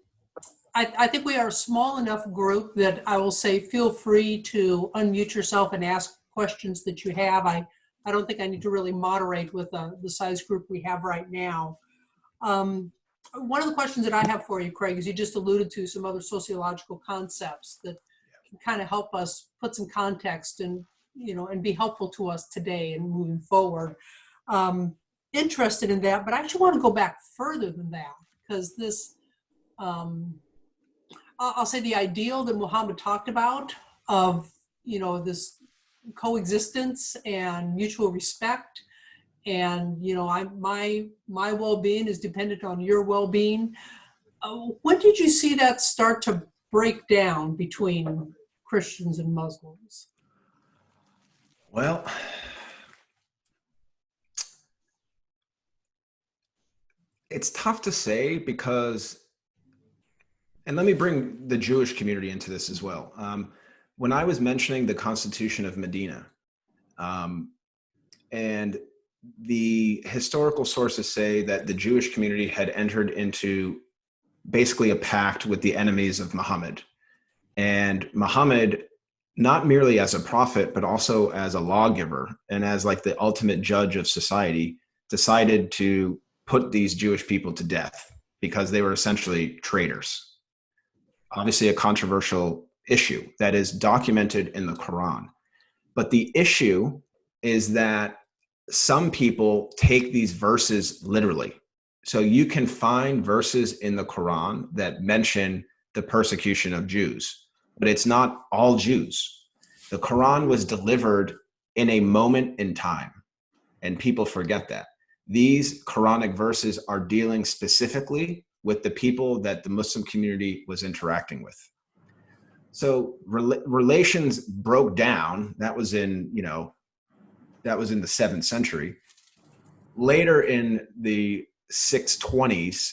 I think we are a small enough group that I will say feel free to unmute yourself and ask questions that you have. I don't think I need to really moderate with the size group we have right now. One of the questions that I have for you, Craig, is you just alluded to some other sociological concepts that can kind of help us put some context and, and be helpful to us today and moving forward. Interested in that, but I actually want to go back further than that, because this, I'll say the ideal that Muhammad talked about of, this coexistence and mutual respect, and my well-being is dependent on your well-being. When did you see that start to break down between Christians and Muslims? well, it's tough to say because, and let me bring the Jewish community into this as well. When I was mentioning the Constitution of Medina, and the historical sources say that the Jewish community had entered into basically a pact with the enemies of Muhammad. And Muhammad, not merely as a prophet, but also as a lawgiver and as like the ultimate judge of society, decided to put these Jewish people to death because they were essentially traitors. Obviously a controversial issue that is documented in the Quran. But the issue is that some people take these verses literally. So you can find verses in the Quran that mention the persecution of Jews, but it's not all Jews. The Quran was delivered in a moment in time, and people forget that. These Quranic verses are dealing specifically with the people that the Muslim community was interacting with. So relations broke down. That was in the 7th century. Later in the 620s,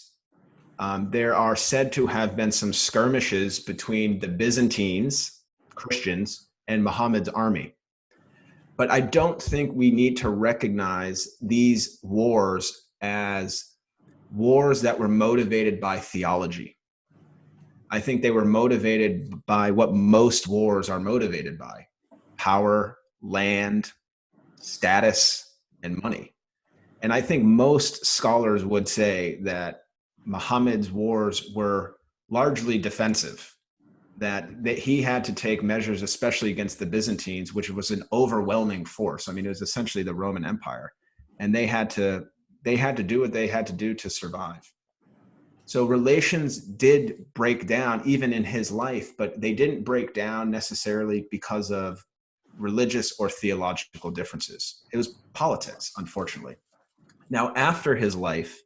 there are said to have been some skirmishes between the Byzantines, Christians, and Muhammad's army. But I don't think we need to recognize these wars as wars that were motivated by theology. I think they were motivated by what most wars are motivated by: power, land, status, and money. And I think most scholars would say that Muhammad's wars were largely defensive, that he had to take measures, especially against the Byzantines, which was an overwhelming force. I mean, it was essentially the Roman Empire, and they had to do what they had to do to survive. So relations did break down even in his life, but they didn't break down necessarily because of religious or theological differences. It was politics, unfortunately. Now, after his life,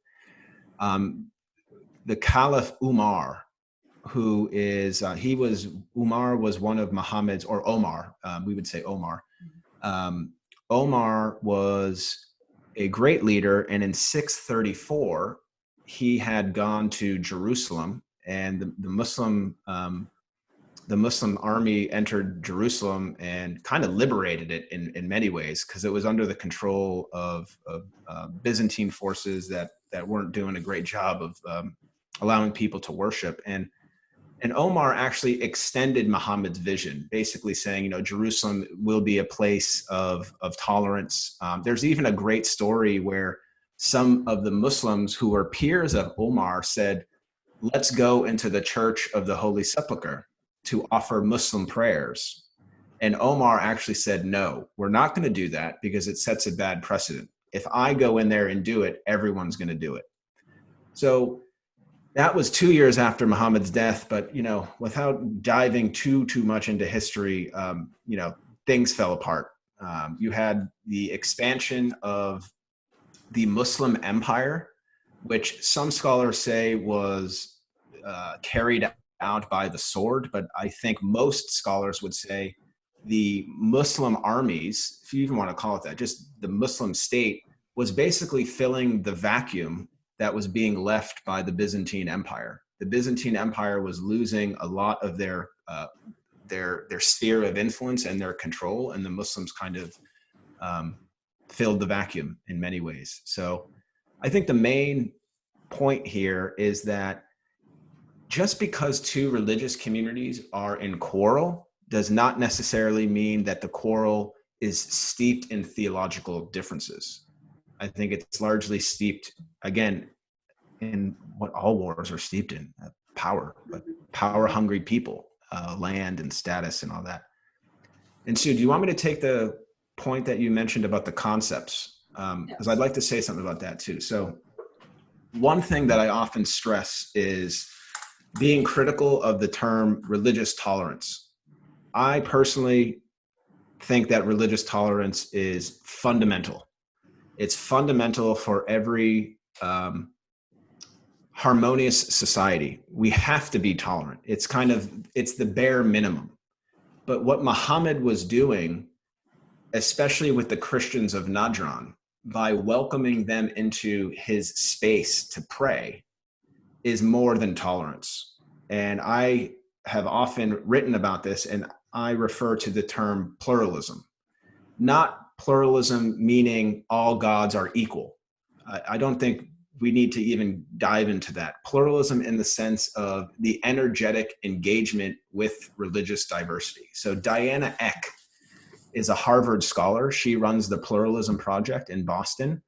the Caliph Umar, Umar was one of Muhammad's, or Omar, we would say Omar. Omar was a great leader, and in 634, he had gone to Jerusalem, and the Muslim army entered Jerusalem and kind of liberated it in many ways, because it was under the control of Byzantine forces that weren't doing a great job of allowing people to worship. And Omar actually extended Muhammad's vision, basically saying, Jerusalem will be a place of tolerance. There's even a great story where some of the Muslims who were peers of Omar said, let's go into the Church of the Holy Sepulchre to offer Muslim prayers. And Omar actually said, no, we're not going to do that because it sets a bad precedent. If I go in there and do it, everyone's going to do it. So that was 2 years after Muhammad's death. But, without diving too much into history, things fell apart. You had the expansion of the Muslim empire, which some scholars say was carried out by the sword, but I think most scholars would say the Muslim armies, if you even want to call it that, just the Muslim state, was basically filling the vacuum that was being left by the Byzantine Empire. the Byzantine Empire was losing a lot of their sphere of influence and their control, and the Muslims kind of filled the vacuum in many ways. So I think the main point here is that just because two religious communities are in quarrel does not necessarily mean that the quarrel is steeped in theological differences. I think it's largely steeped, again, in what all wars are steeped in, power, but power-hungry people, land and status and all that. And Sue, do you want me to take the point that you mentioned about the concepts? Because I'd like to say something about that too. So one thing that I often stress is being critical of the term religious tolerance. I personally think that religious tolerance is fundamental. It's fundamental for every harmonious society. We have to be tolerant. It's the bare minimum. But what Muhammad was doing, especially with the Christians of Najran, by welcoming them into his space to pray, is more than tolerance. And I have often written about this, and I refer to the term pluralism. Not pluralism meaning all gods are equal. I don't think we need to even dive into that. Pluralism in the sense of the energetic engagement with religious diversity. So Diana Eck is a Harvard scholar. She runs the Pluralism Project in Boston.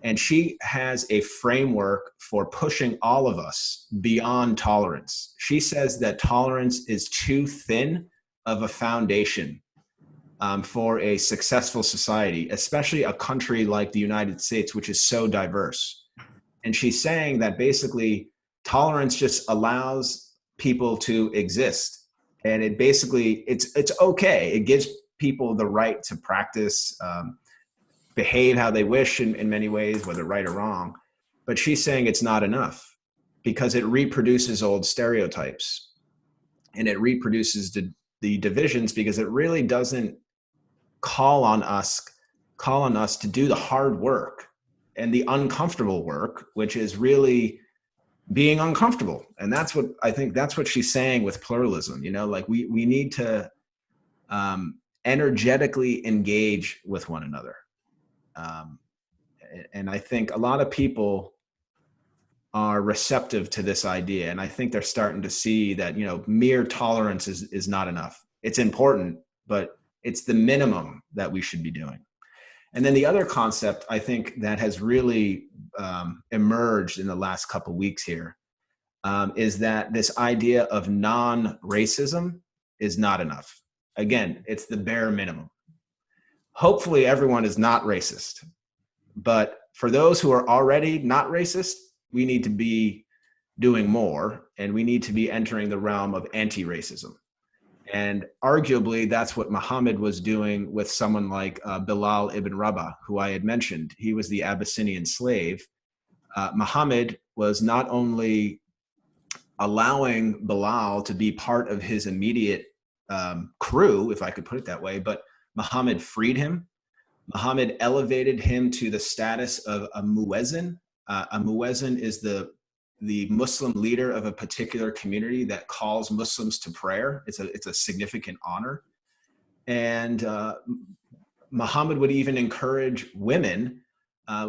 And she has a framework for pushing all of us beyond tolerance. She says that tolerance is too thin of a foundation for a successful society, especially a country like the United States, which is so diverse. And she's saying that basically tolerance just allows people to exist. And it basically, it's okay. It gives people the right to practice, behave how they wish in many ways, whether right or wrong. But she's saying it's not enough because it reproduces old stereotypes and it reproduces the divisions because it really doesn't call on us to do the hard work and the uncomfortable work, which is really being uncomfortable. And that's what she's saying with pluralism. Like we need to energetically engage with one another. And I think a lot of people are receptive to this idea. And I think they're starting to see that, mere tolerance is not enough. It's important, but it's the minimum that we should be doing. And then the other concept I think that has really emerged in the last couple of weeks here is that this idea of non-racism is not enough. Again, it's the bare minimum. Hopefully everyone is not racist, but for those who are already not racist, we need to be doing more, and we need to be entering the realm of anti-racism. And arguably, that's what Muhammad was doing with someone like Bilal ibn Rabah, who I had mentioned. He was the Abyssinian slave. Muhammad was not only allowing Bilal to be part of his immediate crew, if I could put it that way, but Muhammad freed him. Muhammad elevated him to the status of a muezzin. A muezzin is the Muslim leader of a particular community that calls Muslims to prayer. It's a significant honor. And Muhammad would even encourage women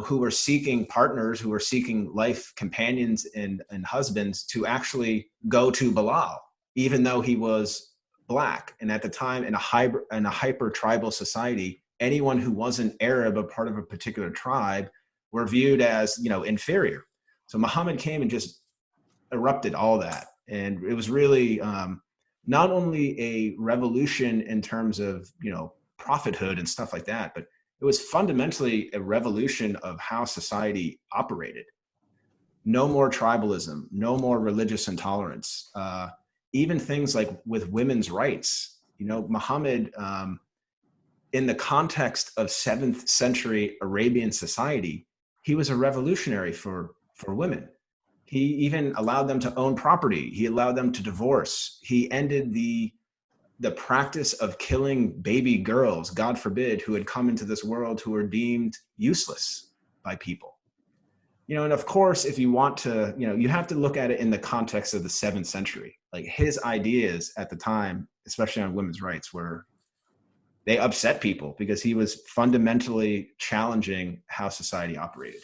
who were seeking partners, who were seeking life companions and husbands to actually go to Bilal, even though he was Black. And at the time, in a hyper tribal society, anyone who wasn't Arab, a part of a particular tribe, were viewed as inferior. So Muhammad came and just erupted all that. And it was really not only a revolution in terms of prophethood and stuff like that, but it was fundamentally a revolution of how society operated. No more tribalism, no more religious intolerance. Even things like with women's rights, Muhammad, in the context of 7th century Arabian society, he was a revolutionary for women. He even allowed them to own property. He allowed them to divorce. He ended the practice of killing baby girls, God forbid, who had come into this world who were deemed useless by people. And of course, if you want to, you have to look at it in the context of the 7th century. Like his ideas at the time, especially on women's rights, they upset people because he was fundamentally challenging how society operated.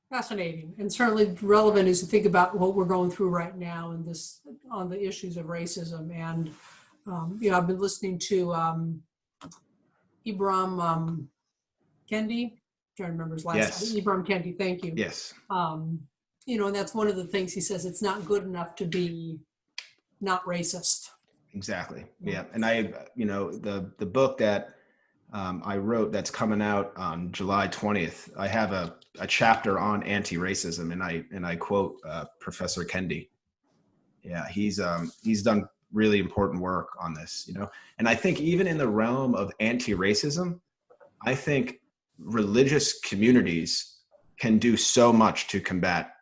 Fascinating, and certainly relevant as you think about what we're going through right now and this on the issues of racism. And I've been listening to Ibram Kendi. I'm trying to remember his last name. Ibram Kendi. Thank you. Yes. And that's one of the things he says. It's not good enough to be not racist. Exactly. Yeah. And the book that I wrote that's coming out on July 20th, I have a chapter on anti-racism, and I quote Professor Kendi. Yeah, he's done really important work on this, And I think even in the realm of anti-racism, I think religious communities can do so much to combat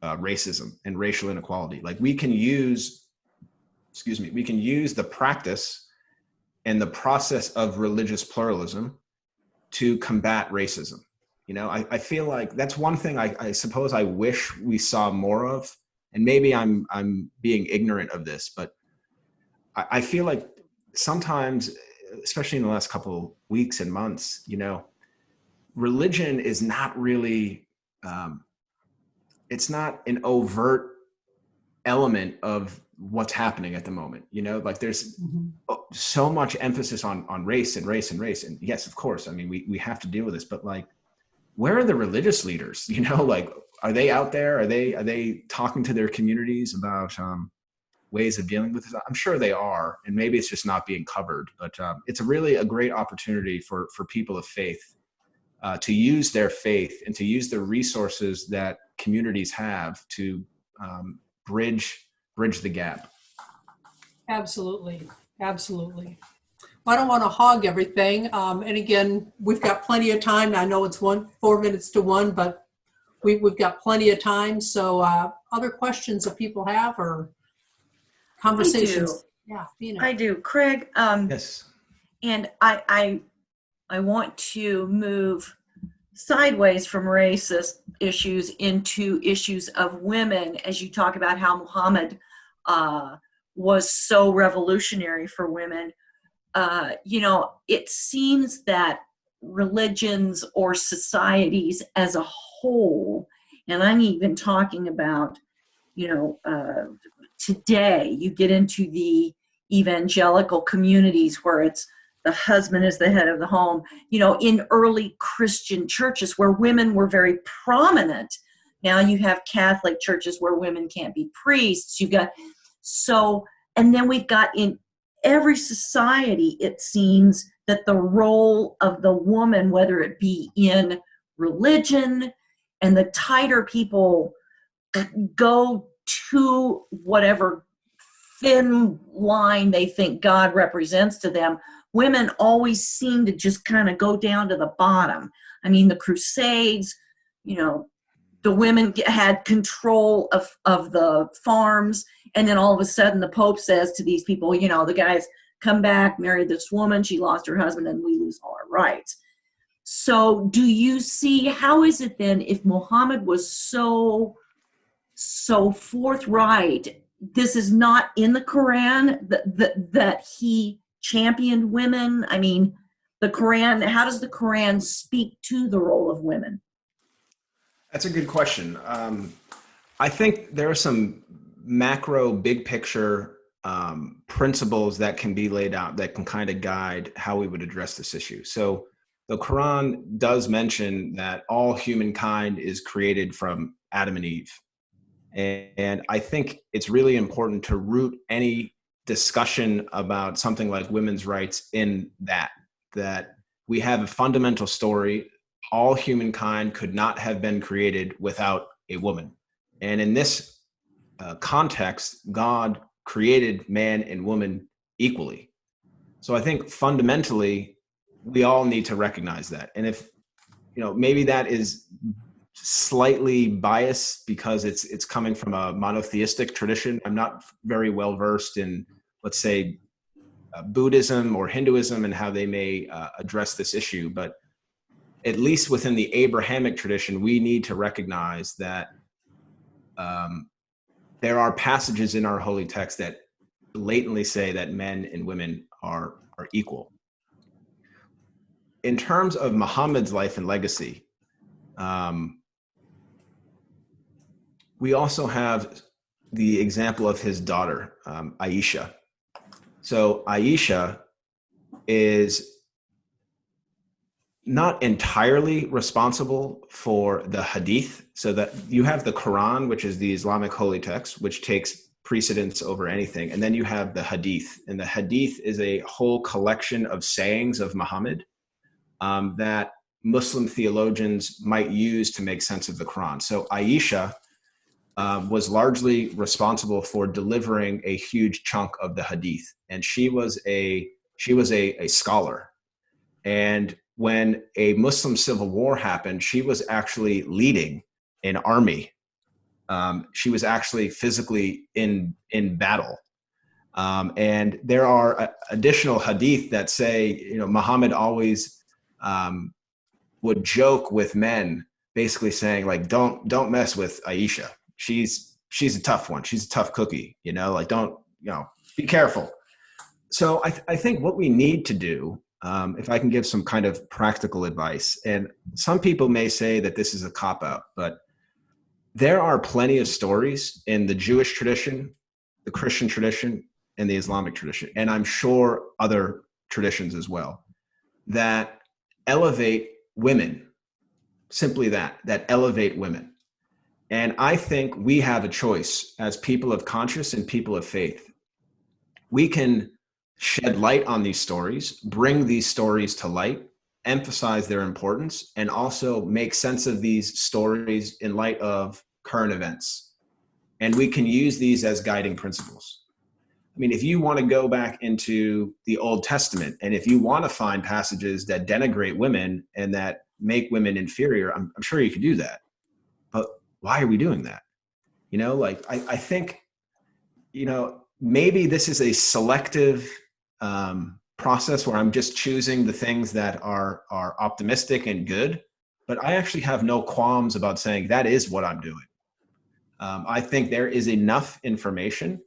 racism and racial inequality. Like we can use the practice and the process of religious pluralism to combat racism. I feel like that's one thing I suppose I wish we saw more of, and maybe I'm being ignorant of this, but I feel like sometimes, especially in the last couple weeks and months, religion is not really, it's not an overt element of what's happening at the moment. Like there's so much emphasis on race and race and race. And yes, of course, I mean, we have to deal with this, but like, where are the religious leaders? Like, are they out there? Are they talking to their communities about ways of dealing with this? I'm sure they are, and maybe it's just not being covered, but it's really a great opportunity for people of faith to use their faith and to use the resources that communities have to bridge the gap. Absolutely. I don't want to hog everything. And again, we've got plenty of time. I know it's 4 minutes to 1, but we've got plenty of time. So other questions that people have or conversations? Yeah, Dina. I do. Craig, Yes. And I want to move sideways from racist issues into issues of women, as you talk about how Muhammad was so revolutionary for women. It seems that religions or societies as a whole, and I'm even talking about, today you get into the evangelical communities where it's the husband is the head of the home, in early Christian churches where women were very prominent. Now you have Catholic churches where women can't be priests. And then we've got in every society, it seems that the role of the woman, whether it be in religion, and the tighter people go to whatever thin line they think God represents to them, women always seem to just kind of go down to the bottom. I mean, the Crusades, the women had control of the farms, and then all of a sudden the Pope says to these people, the guys come back, marry this woman, she lost her husband, and we lose all our rights. So do you see, how is it then, if Muhammad was so forthright, this is not in the Quran, that he championed women? I mean, the Quran, how does the Quran speak to the role of women? That's a good question. I think there are some macro, big picture principles that can be laid out that can kind of guide how we would address this issue. So the Quran does mention that all humankind is created from Adam and Eve. And I think it's really important to root any discussion about something like women's rights in that we have a fundamental story. All humankind could not have been created without a woman. And in this context, God created man and woman equally. So I think fundamentally, we all need to recognize that. And if, maybe that is slightly biased because it's coming from a monotheistic tradition. I'm not very well versed in, let's say, Buddhism or Hinduism and how they may address this issue. But at least within the Abrahamic tradition, we need to recognize that there are passages in our holy text that blatantly say that men and women are equal. In terms of Muhammad's life and legacy, we also have the example of his daughter, Aisha. So Aisha is not entirely responsible for the hadith. So that you have the Quran, which is the Islamic holy text, which takes precedence over anything. And then you have the hadith. And the hadith is a whole collection of sayings of Muhammad that Muslim theologians might use to make sense of the Quran. So Aisha was largely responsible for delivering a huge chunk of the hadith. And she was a scholar. And when a Muslim civil war happened, she was actually leading an army. She was actually physically in battle. And there are additional hadith that say, Muhammad always would joke with men, basically saying, like, don't mess with Aisha. She's a tough one. She's a tough cookie, don't, be careful. So I think what we need to do, if I can give some kind of practical advice, and some people may say that this is a cop-out, but there are plenty of stories in the Jewish tradition, the Christian tradition, and the Islamic tradition, and I'm sure other traditions as well, that elevate women, simply that elevate women. And I think we have a choice as people of conscience and people of faith. We can shed light on these stories, bring these stories to light, emphasize their importance, and also make sense of these stories in light of current events. And we can use these as guiding principles. I mean, if you want to go back into the Old Testament, and if you want to find passages that denigrate women and that make women inferior, I'm sure you could do that. But why are we doing that? I think, maybe this is a selective process where I'm just choosing the things that are optimistic and good, but I actually have no qualms about saying that is what I'm doing. I think there is enough information,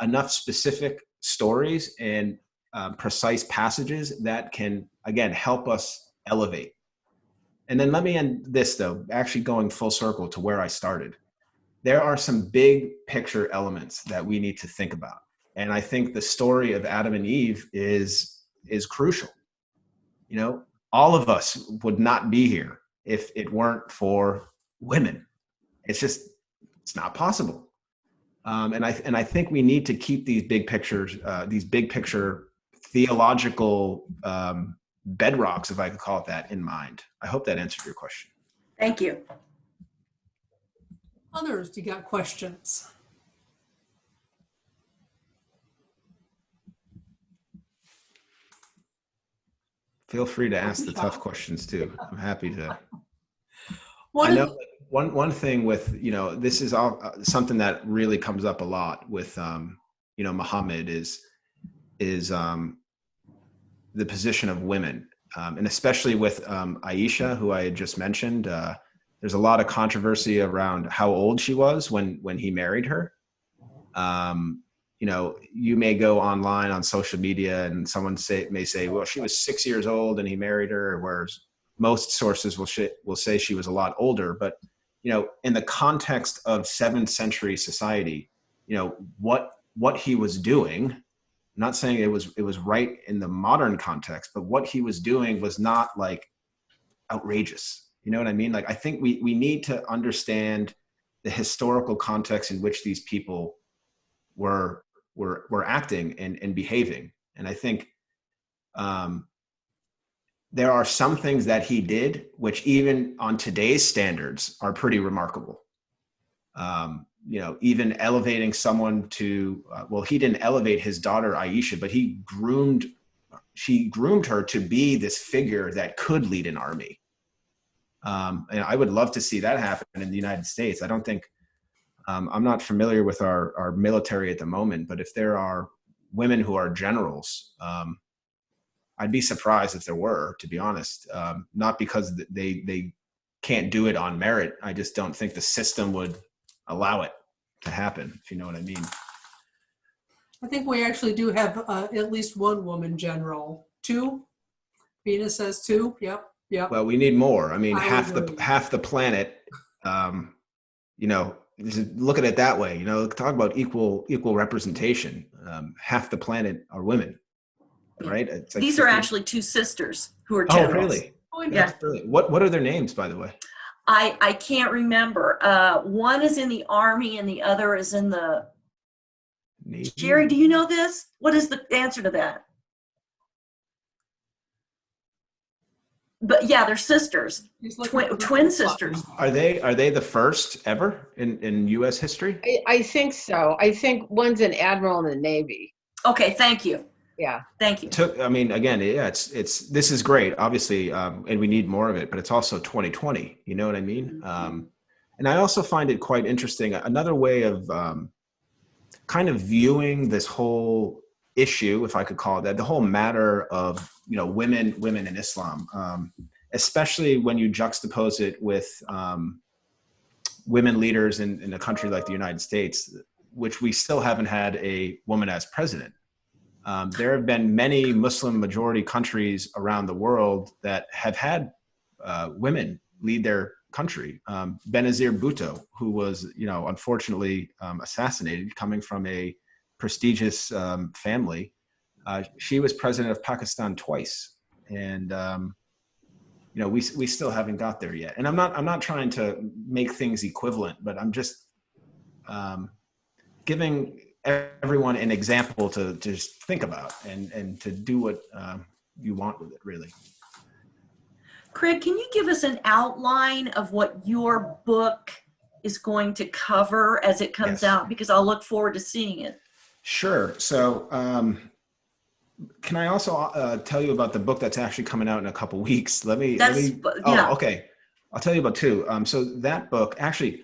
enough specific stories and precise passages that can, again, help us elevate. And then let me end this, though, actually going full circle to where I started. There are some big picture elements that we need to think about. And I think the story of Adam and Eve is crucial. All of us would not be here if it weren't for women. It's not possible. And I think we need to keep these big pictures, these big picture theological bedrocks, if I could call it that, in mind. I hope that answered your question. Thank you. Others, you got questions? Feel free to ask the tough questions too. I'm happy to. One thing with, this is all something that really comes up a lot with, Muhammad is the position of women. And especially with Aisha, who I had just mentioned, there's a lot of controversy around how old she was when he married her. You may go online on social media and someone may say, well, she was 6 years old and he married her, whereas most sources will say she was a lot older. But, in the context of 7th century society, what he was doing, I'm not saying it was right in the modern context, but what he was doing was not like outrageous. You know what I mean? Like, I think we need to understand the historical context in which these people were acting and behaving. And I think there are some things that he did, which even on today's standards are pretty remarkable. Even elevating someone to, he didn't elevate his daughter Aisha, but she groomed her to be this figure that could lead an army. And I would love to see that happen in the United States. I don't think, I'm not familiar with our military at the moment, but if there are women who are generals, I'd be surprised if there were, to be honest. Not because they can't do it on merit. I just don't think the system would allow it to happen, if you know what I mean. I think we actually do have at least one woman general. Two? Venus says two. Yep. Well, we need more. I mean, I half agree. the planet, just look at it that way. Talk about equal representation. Half the planet are women, right? It's like These 50. are actually two sisters who are Oh, generals. really? Oh, Yeah. That's brilliant. What are their names, by the way? I can't remember. One is in the Army and the other is in the... Navy? Jerry, do you know this? What is the answer to that? But yeah, they're sisters, He's looking for the twin flip flop. sisters. Are they the first ever in U.S. history? I think so. I think one's an admiral in the Navy. Okay, thank you. Yeah. Thank you. Again, yeah, this is great, obviously, and we need more of it, but it's also 2020. You know what I mean? And I also find it quite interesting. Another way of kind of viewing this whole issue, if I could call it that, the whole matter of women in Islam, especially when you juxtapose it with women leaders in a country like the United States, which we still haven't had a woman as president. There have been many Muslim majority countries around the world that have had women lead their country. Benazir Bhutto, who was, unfortunately assassinated, coming from a prestigious family. She was president of Pakistan twice, and we still haven't got there yet. And I'm not trying to make things equivalent, but I'm just giving everyone an example to just think about and to do what you want with it, really. Craig, can you give us an outline of what your book is going to cover as it comes out? Because I'll look forward to seeing it. Sure. So can I also tell you about the book that's actually coming out in a couple weeks? Okay. I'll tell you about two. So that book, actually,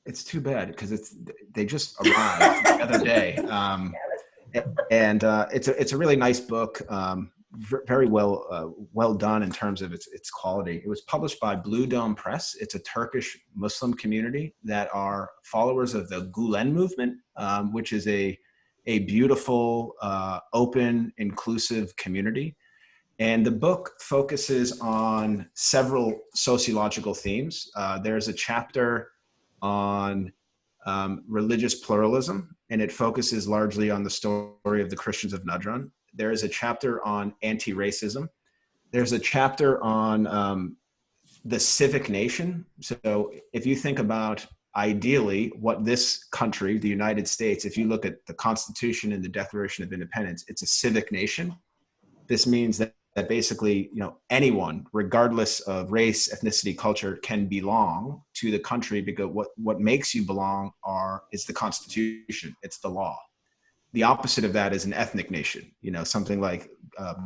it's too bad because they just arrived the other day. And it's a really nice book, very well done in terms of its quality. It was published by Blue Dome Press. It's a Turkish Muslim community that are followers of the Gulen movement, which is a beautiful, open, inclusive community. And the book focuses on several sociological themes. There's a chapter on religious pluralism, and it focuses largely on the story of the Christians of Najran. There is a chapter on anti-racism. There's a chapter on the civic nation. So if you think about ideally what this country, the United States, if you look at the Constitution and the Declaration of Independence, it's a civic nation. This means that basically, anyone, regardless of race, ethnicity, culture, can belong to the country, because what makes you belong is the Constitution. It's the law. The opposite of that is an ethnic nation, something like,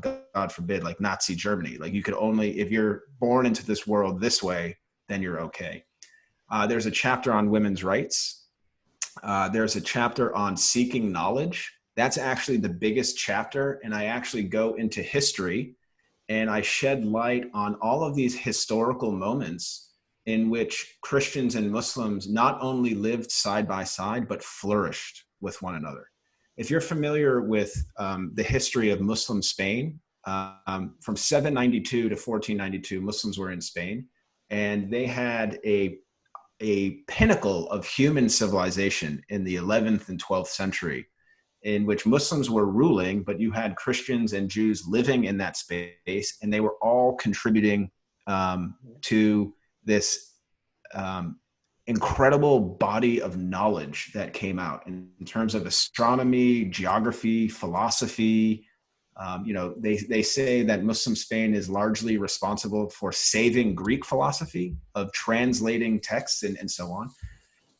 God forbid, like Nazi Germany. Like you could only, if you're born into this world this way, then you're okay. There's a chapter on women's rights. There's a chapter on seeking knowledge. That's actually the biggest chapter. And I actually go into history and I shed light on all of these historical moments in which Christians and Muslims not only lived side by side, but flourished with one another. If you're familiar with the history of Muslim Spain, from 792 to 1492, Muslims were in Spain, and they had a pinnacle of human civilization in the 11th and 12th century, in which Muslims were ruling, but you had Christians and Jews living in that space, and they were all contributing to this incredible body of knowledge that came out in terms of astronomy, geography, philosophy. They say that Muslim Spain is largely responsible for saving Greek philosophy, of translating texts and so on.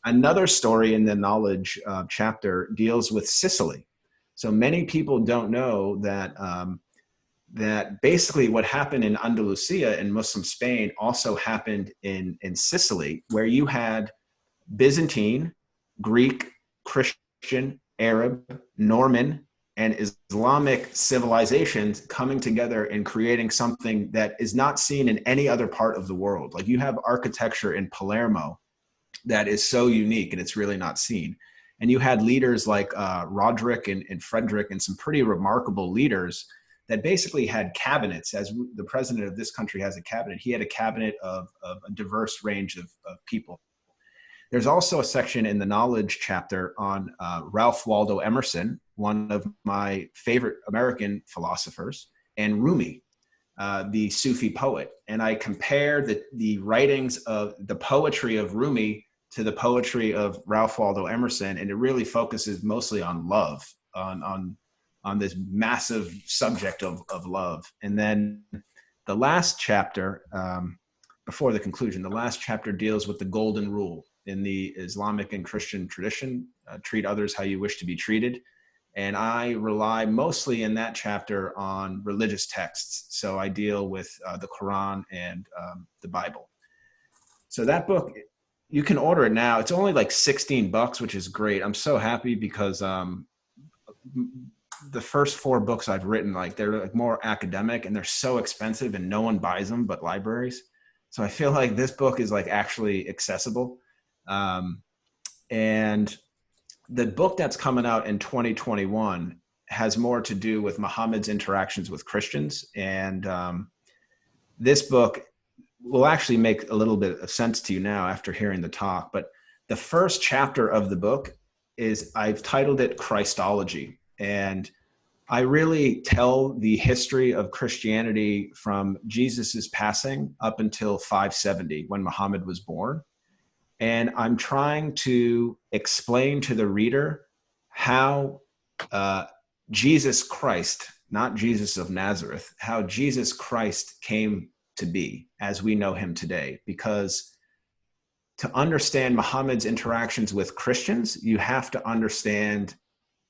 Another story in the knowledge chapter deals with Sicily. So many people don't know that that basically what happened in Andalusia in Muslim Spain also happened in Sicily, where you had Byzantine, Greek, Christian, Arab, Norman, and Islamic civilizations coming together and creating something that is not seen in any other part of the world. Like, you have architecture in Palermo that is so unique and it's really not seen. And you had leaders like Roderick and Frederick and some pretty remarkable leaders that basically had cabinets. As the president of this country has a cabinet, he had a cabinet of a diverse range of people. There's also a section in the knowledge chapter on Ralph Waldo Emerson, one of my favorite American philosophers, and Rumi, the Sufi poet. And I compare the writings of the poetry of Rumi to the poetry of Ralph Waldo Emerson, and it really focuses mostly on love, on this massive subject of love. And then the last chapter, before the conclusion, the last chapter deals with the golden rule in the Islamic and Christian tradition: treat others how you wish to be treated. And I rely mostly in that chapter on religious texts. So I deal with the Quran and the Bible. So that book, you can order it now. It's only like $16, which is great. I'm so happy because the first 4 books I've written, like, they're like more academic and they're so expensive and no one buys them but libraries. So I feel like this book is like actually accessible. And the book that's coming out in 2021 has more to do with Muhammad's interactions with Christians. And this book will actually make a little bit of sense to you now after hearing the talk. But the first chapter of the book I've titled it Christology. And I really tell the history of Christianity from Jesus's passing up until 570, when Muhammad was born. And I'm trying to explain to the reader how Jesus Christ, not Jesus of Nazareth, how Jesus Christ came to be as we know him today. Because to understand Muhammad's interactions with Christians, you have to understand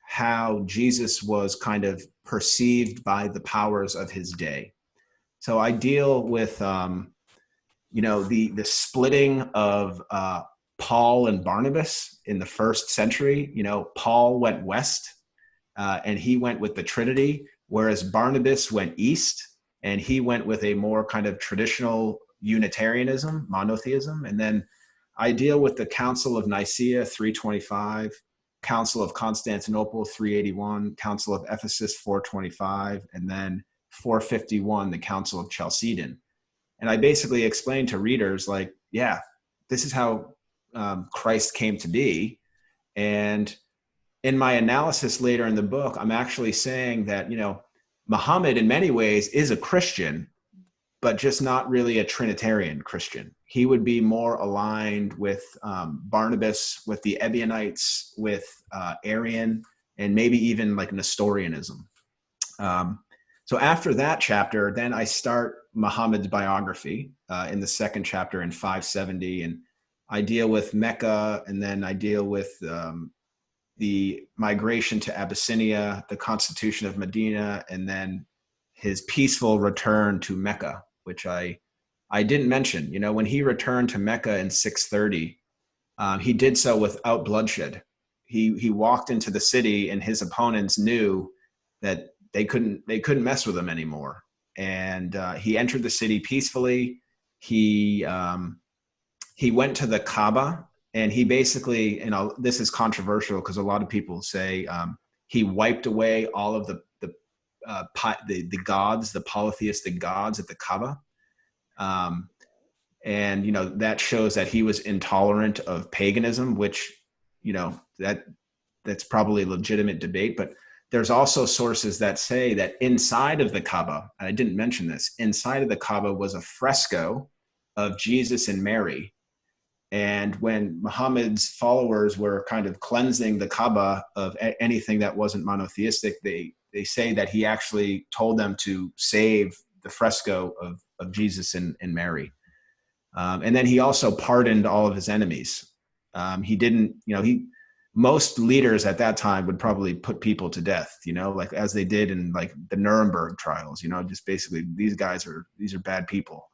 how Jesus was kind of perceived by the powers of his day. So I deal with the splitting of Paul and Barnabas in the first century. Paul went west and he went with the Trinity, whereas Barnabas went east and he went with a more kind of traditional Unitarianism, monotheism. And then I deal with the Council of Nicaea, 325, Council of Constantinople, 381, Council of Ephesus, 425, and then 451, the Council of Chalcedon. And I basically explain to readers, like, yeah, this is how Christ came to be. And in my analysis later in the book, I'm actually saying that, Muhammad in many ways is a Christian, but just not really a Trinitarian Christian. He would be more aligned with Barnabas, with the Ebionites, with Arian, and maybe even like Nestorianism. So after that chapter, then I start Muhammad's biography in the second chapter in 570. And I deal with Mecca, and then I deal with the migration to Abyssinia, the constitution of Medina, and then his peaceful return to Mecca, which I didn't mention. When he returned to Mecca in 630, he did so without bloodshed. He walked into the city, and his opponents knew that they couldn't mess with him anymore. And he entered the city peacefully. He went to the Kaaba, and he basically, this is controversial because a lot of people say he wiped away all of the gods, the polytheistic gods at the Kaaba. And that shows that he was intolerant of paganism, which, that's probably a legitimate debate. But there's also sources that say that inside of the Kaaba, and I didn't mention this, inside of the Kaaba was a fresco of Jesus and Mary. And when Muhammad's followers were kind of cleansing the Kaaba of anything that wasn't monotheistic, they say that he actually told them to save the fresco of Jesus and Mary. And then he also pardoned all of his enemies. He didn't, most leaders at that time would probably put people to death, like as they did in like the Nuremberg trials, just basically these are bad people,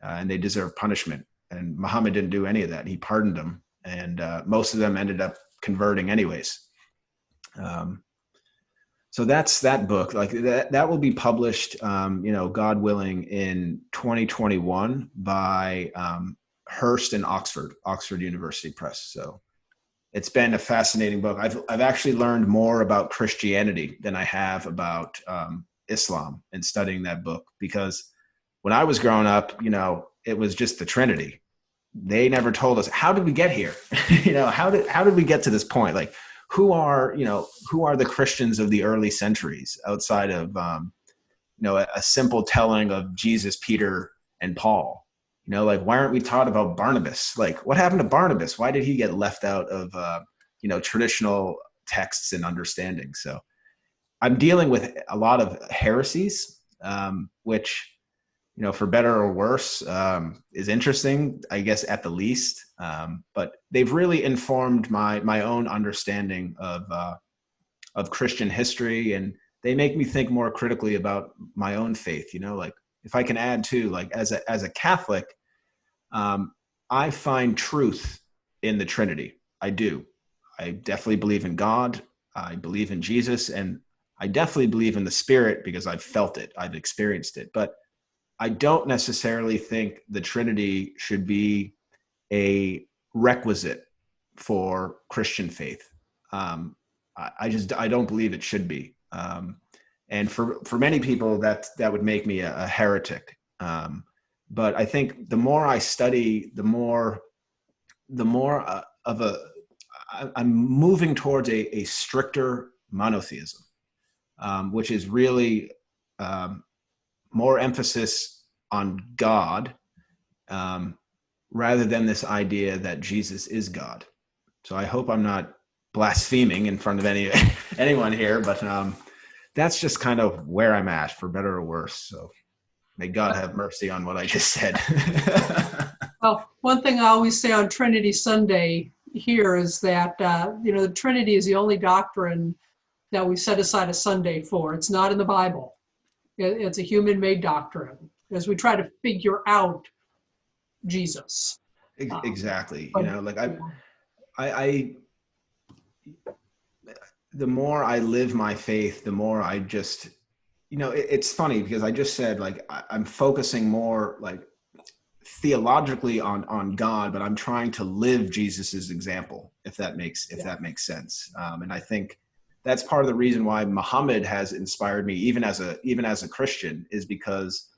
and they deserve punishment. And Muhammad didn't do any of that. He pardoned them, and most of them ended up converting anyways. So that's that book. Like that will be published, God willing, in 2021 by Hearst and Oxford University Press. So it's been a fascinating book. I've actually learned more about Christianity than I have about Islam in studying that book, because when I was growing up, it was just the Trinity. They never told us, how did we get here? How did we get to this point? Like, who are the Christians of the early centuries outside of a simple telling of Jesus, Peter, and Paul? Like, why aren't we taught about Barnabas? Like, what happened to Barnabas? Why did he get left out of traditional texts and understanding? So I'm dealing with a lot of heresies, which, for better or worse, is interesting, I guess, at the least. But they've really informed my own understanding of Christian history, and they make me think more critically about my own faith. Like, if I can add too, like as a Catholic, I find truth in the Trinity. I do. I definitely believe in God. I believe in Jesus, and I definitely believe in the Spirit because I've felt it. I've experienced it. But I don't necessarily think the Trinity should be a requisite for Christian faith. I don't believe it should be. And for many people, that would make me a heretic. But I think the more I study, the more I'm moving towards a stricter monotheism, which is really more emphasis on God, rather than this idea that Jesus is God. So I hope I'm not blaspheming in front of anyone here, but that's just kind of where I'm at, for better or worse. So may God have mercy on what I just said. Well, one thing I always say on Trinity Sunday here is that, the Trinity is the only doctrine that we set aside a Sunday for. It's not in the Bible. It's a human-made doctrine as we try to figure out Jesus. Exactly. I the more I live my faith, the more I just, it's funny because I just said, like, I'm focusing more like theologically on God, but I'm trying to live Jesus's example, if that makes sense. And I think that's part of the reason why Muhammad has inspired me, even as a Christian, is because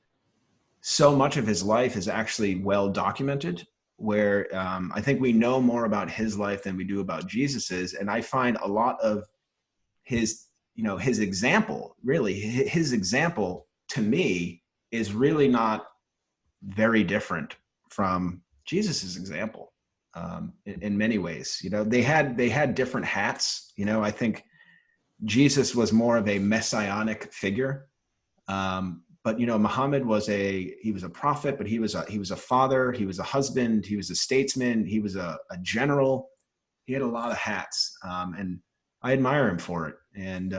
so much of his life is actually well documented, where I think we know more about his life than we do about Jesus's. And I find a lot of his example, his example to me is really not very different from Jesus's example in many ways. They had different hats. I think Jesus was more of a messianic figure. But Muhammad was a prophet, but he was a father, he was a husband, he was a statesman, he was a general. He had a lot of hats, and I admire him for it. And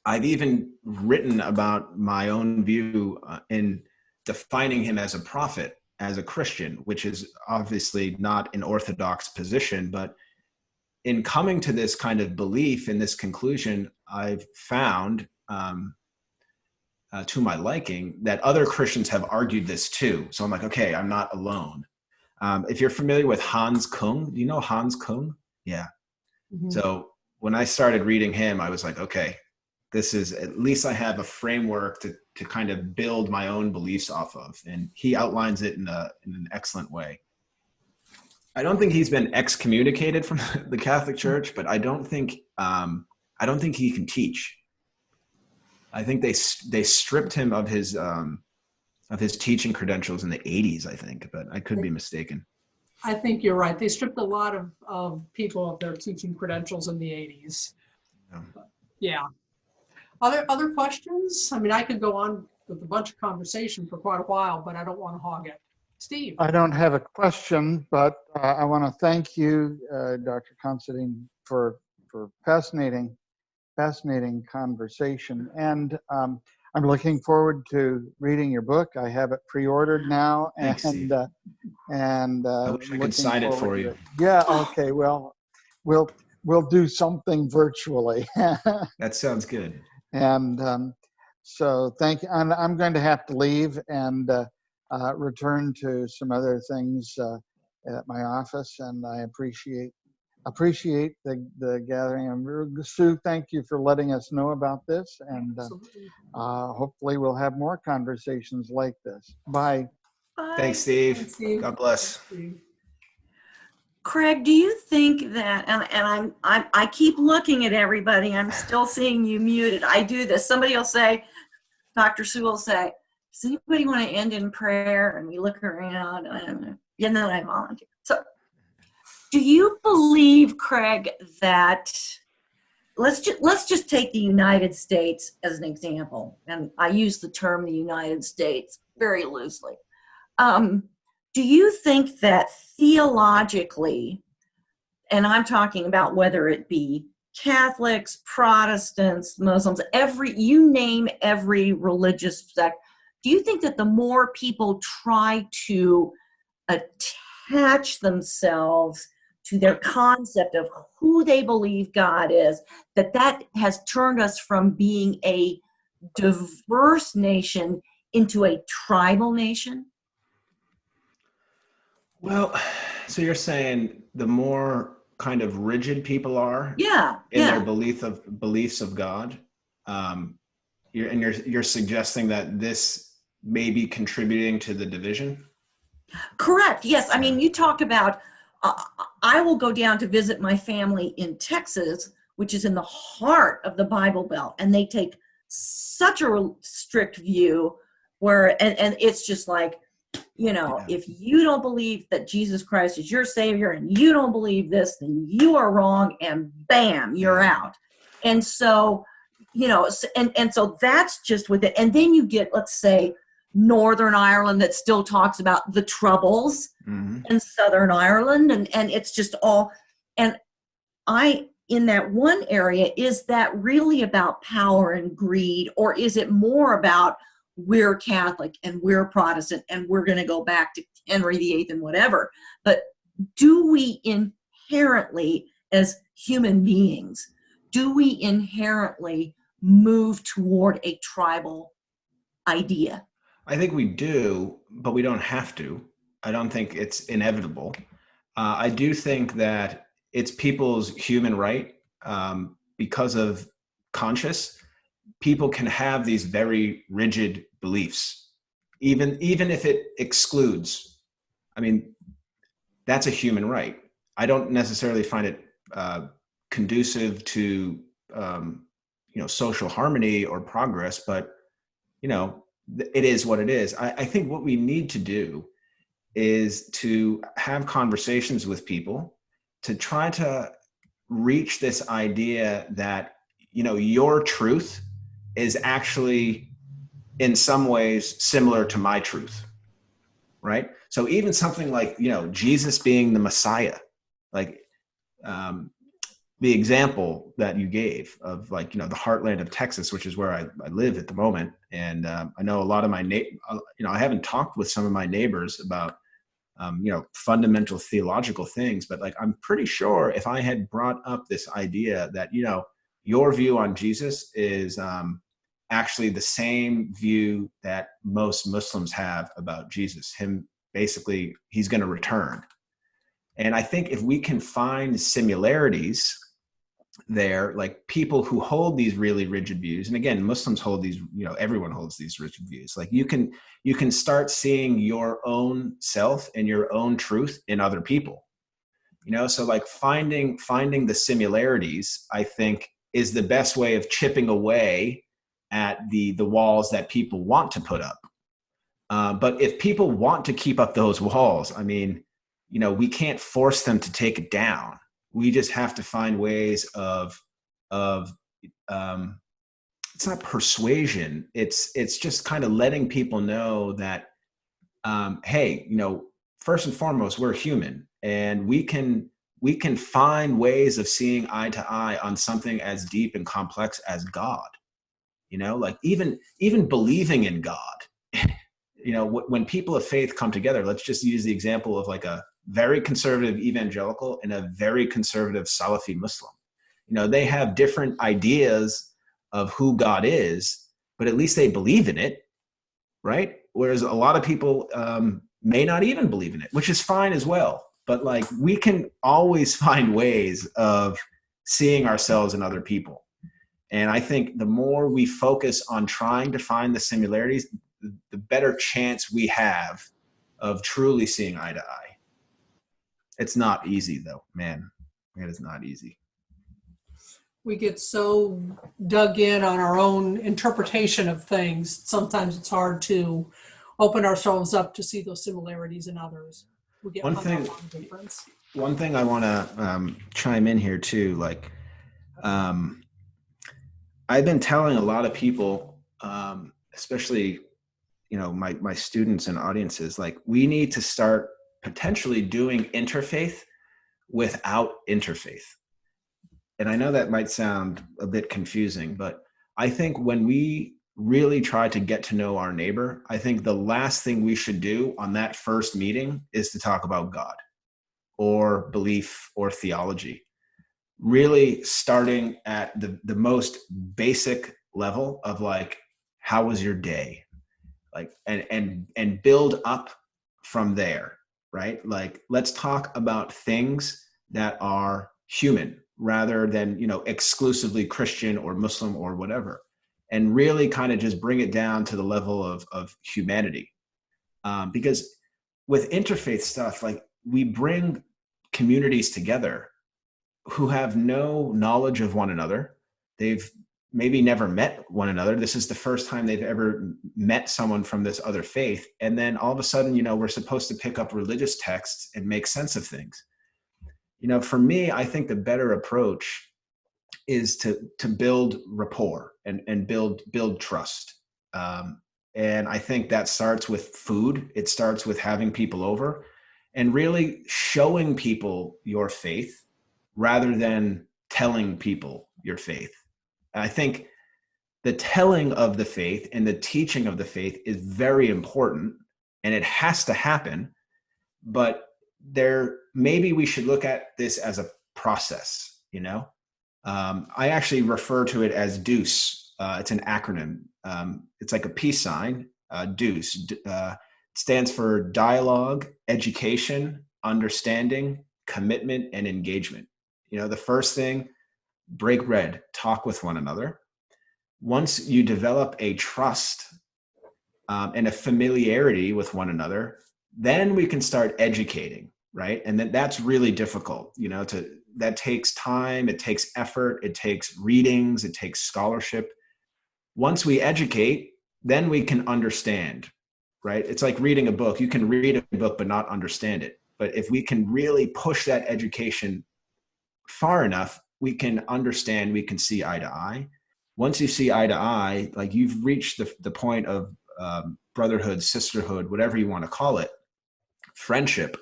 I've even written about my own view in defining him as a prophet, as a Christian, which is obviously not an orthodox position, but in coming to this kind of belief and this conclusion, I've found, to my liking, that other Christians have argued this too. So I'm like, okay, I'm not alone. If you're familiar with Hans Kung, do you know Hans Kung? Yeah. Mm-hmm. So when I started reading him, I was like, okay, this is, at least I have a framework to kind of build my own beliefs off of. And he outlines it in an excellent way. I don't think he's been excommunicated from the Catholic Church, but I don't think he can teach. I think they stripped him of his teaching credentials in the 80s, I think, but I could be mistaken. I think you're right. They stripped a lot of people of their teaching credentials in the 80s. Yeah. Other questions? I mean, I could go on with a bunch of conversation for quite a while, but I don't want to hog it. Steve. I don't have a question, but I want to thank you, Dr. Considine, for fascinating conversation. And I'm looking forward to reading your book. I have it pre-ordered now. Thanks, and I wish I could sign it for you. Yeah. Okay. Well, we'll we'll do something virtually. That sounds good. And so thank you. And I'm going to have to leave and return to some other things at my office. And I appreciate the gathering. And Sue, thank you for letting us know about this. And Absolutely. hopefully we'll have more conversations like this. Bye. Bye. Thanks, Steve. Thanks, Steve. God bless. Thanks, Steve. Craig, do you think that, and I keep looking at everybody, I'm still seeing you muted. I do this. Somebody will say, Dr. Sue will say, does anybody want to end in prayer? And we look around and then I volunteer. So do you believe, Craig, that let's just take the United States as an example. And I use the term the United States very loosely. Do you think that theologically, and I'm talking about whether it be Catholics, Protestants, Muslims, you name every religious sect, do you think that the more people try to attach themselves to their concept of who they believe God is, that has turned us from being a diverse nation into a tribal nation? Well, so you're saying the more kind of rigid people are Yeah, in their yeah. beliefs of God, you're suggesting that this may be contributing to the division? Correct. Yes. I mean, you talk about, I will go down to visit my family in Texas, which is in the heart of the Bible Belt, and they take such a strict view where, and it's just like, if you don't believe that Jesus Christ is your Savior and you don't believe this, then you are wrong, and bam, you're out. And so, and so that's just with it. And then you get, let's say, Northern Ireland that still talks about the Troubles, and Southern Ireland, and it's just all, and in that one area, is that really about power and greed, or is it more about we're Catholic and we're Protestant and we're going to go back to Henry VIII and whatever? But do we inherently, as human beings, do we inherently move toward a tribal idea? I think we do, but we don't have to. I don't think it's inevitable. I do think that it's people's human right, because of conscience. People can have these very rigid beliefs, even if it excludes. I mean, that's a human right. I don't necessarily find it conducive to social harmony or progress, but it is what it is. I think what we need to do is to have conversations with people to try to reach this idea that your truth is actually in some ways similar to my truth, right? So even something like, Jesus being the Messiah, like the example that you gave of the heartland of Texas, which is where I live at the moment. And I know a lot of my, I haven't talked with some of my neighbors about, fundamental theological things, but I'm pretty sure if I had brought up this idea that, your view on Jesus is actually the same view that most Muslims have about Jesus. Basically, he's going to return. And I think if we can find similarities there, like people who hold these really rigid views, and again, Muslims hold these, everyone holds these rigid views. Like you can start seeing your own self and your own truth in other people. So finding the similarities, I think, is the best way of chipping away at the walls that people want to put up. But if people want to keep up those walls, I mean, we can't force them to take it down. We just have to find ways of it's not persuasion. It's just kind of letting people know that, hey, first and foremost, we're human, and we can find ways of seeing eye to eye on something as deep and complex as God. Even believing in God. When people of faith come together, let's just use the example of very conservative evangelical and a very conservative Salafi Muslim. They have different ideas of who God is, but at least they believe in it, right? Whereas a lot of people may not even believe in it, which is fine as well. But like, we can always find ways of seeing ourselves in other people. And I think the more we focus on trying to find the similarities, the better chance we have of truly seeing eye to eye. It's not easy though, man. It is not easy. We get so dug in on our own interpretation of things. Sometimes it's hard to open ourselves up to see those similarities in others. We get One hung thing- up on the difference. One thing I want to chime in here too, like, I've been telling a lot of people, especially, my students and audiences, like, we need to start potentially doing interfaith without interfaith. And I know that might sound a bit confusing, but I think when we really try to get to know our neighbor, I think the last thing we should do on that first meeting is to talk about God or belief or theology. Really starting at the most basic level of like, how was your day? Like, and build up from there, right? Like, let's talk about things that are human rather than, exclusively Christian or Muslim or whatever, and really kind of just bring it down to the level of humanity. Because with interfaith stuff, like, we bring communities together who have no knowledge of one another. They've maybe never met one another. This is the first time they've ever met someone from this other faith. And then all of a sudden, we're supposed to pick up religious texts and make sense of things. For me, I think the better approach is to build rapport and build trust. And I think that starts with food. It starts with having people over and really showing people your faith rather than telling people your faith. I think the telling of the faith and the teaching of the faith is very important, and it has to happen. But maybe we should look at this as a process. I actually refer to it as DEUCE. It's an acronym. It's like a peace sign. DEUCE stands for dialogue, education, understanding, commitment, and engagement. The first thing, break bread, talk with one another. Once you develop a trust and a familiarity with one another, then we can start educating, right? And that's really difficult, that takes time, it takes effort, it takes readings, it takes scholarship. Once we educate, then we can understand, right? It's like reading a book. You can read a book but not understand it. But if we can really push that education far enough, we can understand, we can see eye to eye. Once you see eye to eye, like, you've reached the point of brotherhood, sisterhood, whatever you want to call it, friendship,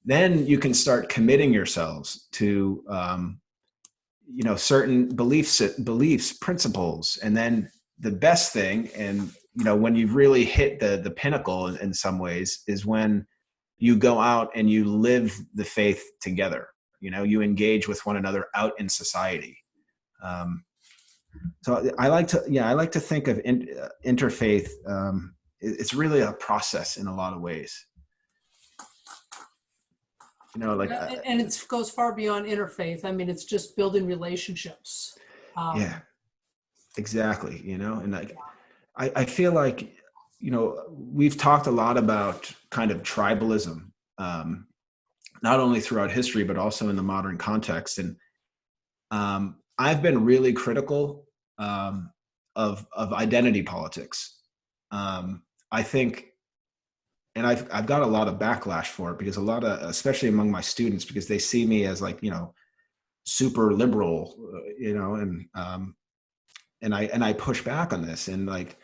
then you can start committing yourselves to, certain beliefs, principles. And then the best thing, and, when you've really hit the pinnacle in some ways, is when you go out and you live the faith together. You engage with one another out in society. So I like to think of interfaith. It's really a process in a lot of ways. And it goes far beyond interfaith. I mean, it's just building relationships. Yeah, exactly. And like, I feel like, we've talked a lot about kind of tribalism, not only throughout history, but also in the modern context. And I've been really critical of identity politics. I think, and I've got a lot of backlash for it, because especially among my students, because they see me as like, super liberal, and I push back on this. And like,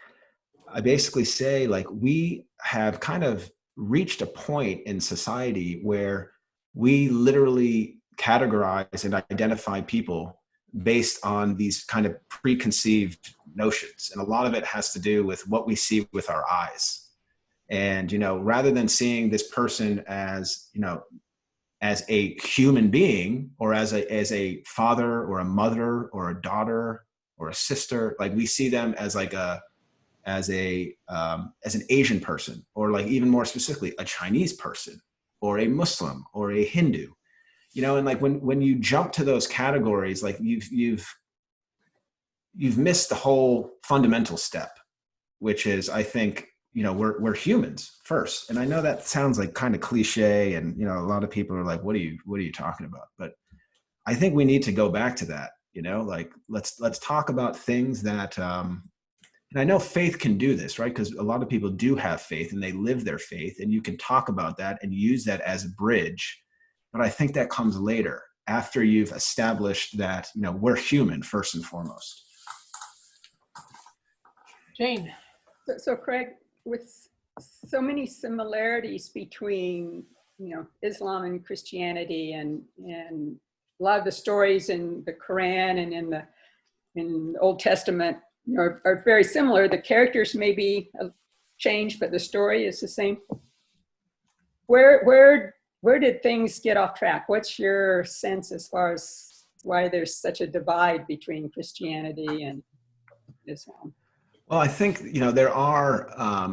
I basically say, like, we have kind of reached a point in society where we literally categorize and identify people based on these kind of preconceived notions. And a lot of it has to do with what we see with our eyes. And, rather than seeing this person as, as a human being, or as a father or a mother or a daughter or a sister. Like we see them as like as an Asian person, or like even more specifically, a Chinese person, or a Muslim, or a Hindu, you know. And like when you jump to those categories, like you've missed the whole fundamental step, which is, I think, you know, we're humans first. And I know that sounds like kind of cliche, and, you know, a lot of people are like, what are you talking about? But I think we need to go back to that, you know, like let's talk about things that, and I know faith can do this, right? Because a lot of people do have faith and they live their faith, and you can talk about that and use that as a bridge. But I think that comes later, after you've established that, you know, we're human first and foremost. Jane. So Craig, with so many similarities between, you know, Islam and Christianity, and a lot of the stories in the Quran and in the Old Testament, you know, are very similar. The characters may be changed, but the story is the same. Where did things get off track? What's your sense as far as why there's such a divide between Christianity and Islam? Well, I think, you know, there are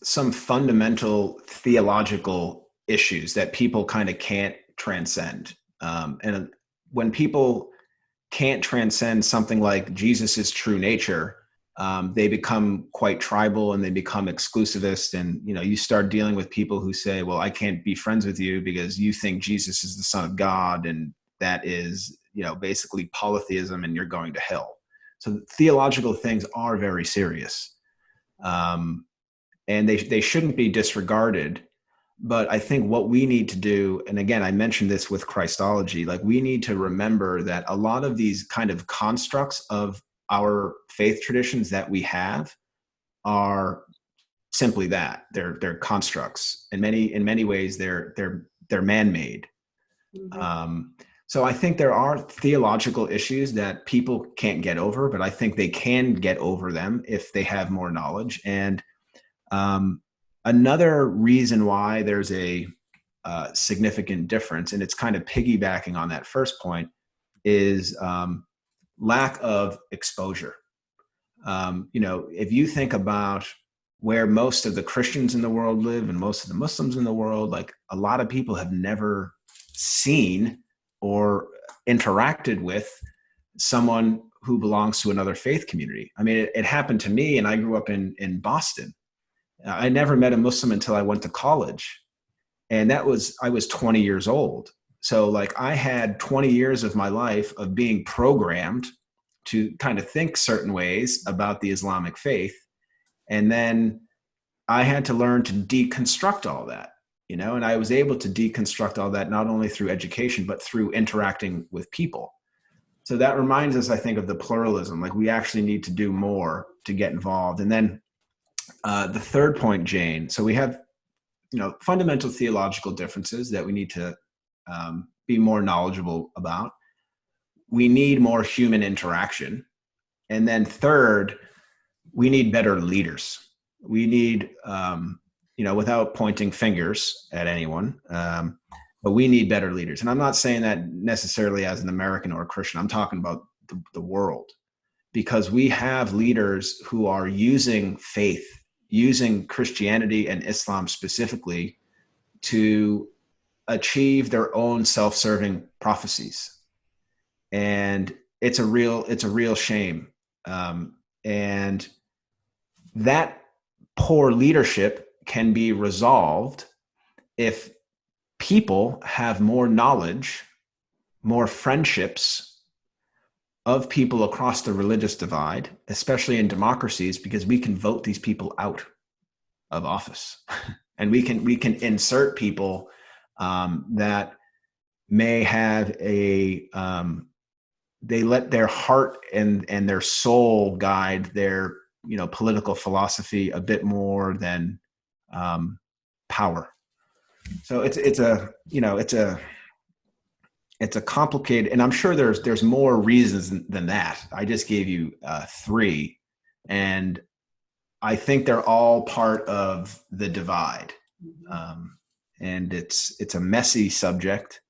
some fundamental theological issues that people kind of can't transcend. And when people can't transcend something like Jesus's true nature, they become quite tribal and they become exclusivist. And, you know, you start dealing with people who say, well, I can't be friends with you because you think Jesus is the Son of God. And that is, you know, basically polytheism, and you're going to hell. So theological things are very serious. And they shouldn't be disregarded. But I think what we need to do, and again, I mentioned this with Christology, like we need to remember that a lot of these kind of constructs of our faith traditions that we have are simply that. They're constructs. In many ways, they're man-made. Mm-hmm. So I think there are theological issues that people can't get over, but I think they can get over them if they have more knowledge. And another reason why there's a significant difference, and it's kind of piggybacking on that first point, is lack of exposure. You know, if you think about where most of the Christians in the world live and most of the Muslims in the world, like a lot of people have never seen or interacted with someone who belongs to another faith community. I mean, it happened to me, and I grew up in Boston. I never met a Muslim until I went to college. And I was 20 years old. So like I had 20 years of my life of being programmed to kind of think certain ways about the Islamic faith. And then I had to learn to deconstruct all that, you know, and I was able to deconstruct all that not only through education, but through interacting with people. So that reminds us, I think, of the pluralism. Like we actually need to do more to get involved. And then the third point, Jane, so we have, you know, fundamental theological differences that we need to be more knowledgeable about. We need more human interaction. And then third, we need better leaders. We need, you know, without pointing fingers at anyone, but we need better leaders. And I'm not saying that necessarily as an American or a Christian. I'm talking about the world, because we have leaders who are using faith, using Christianity and Islam specifically to achieve their own self-serving prophecies. And it's a real shame. And that poor leadership can be resolved if people have more knowledge, more friendships of people across the religious divide, especially in democracies, because we can vote these people out of office. And we can insert people that may have they let their heart and their soul guide their, you know, political philosophy a bit more than power. So it's a complicated, and I'm sure there's more reasons than that. I just gave you 3, and I think they're all part of the divide. and it's a messy subject.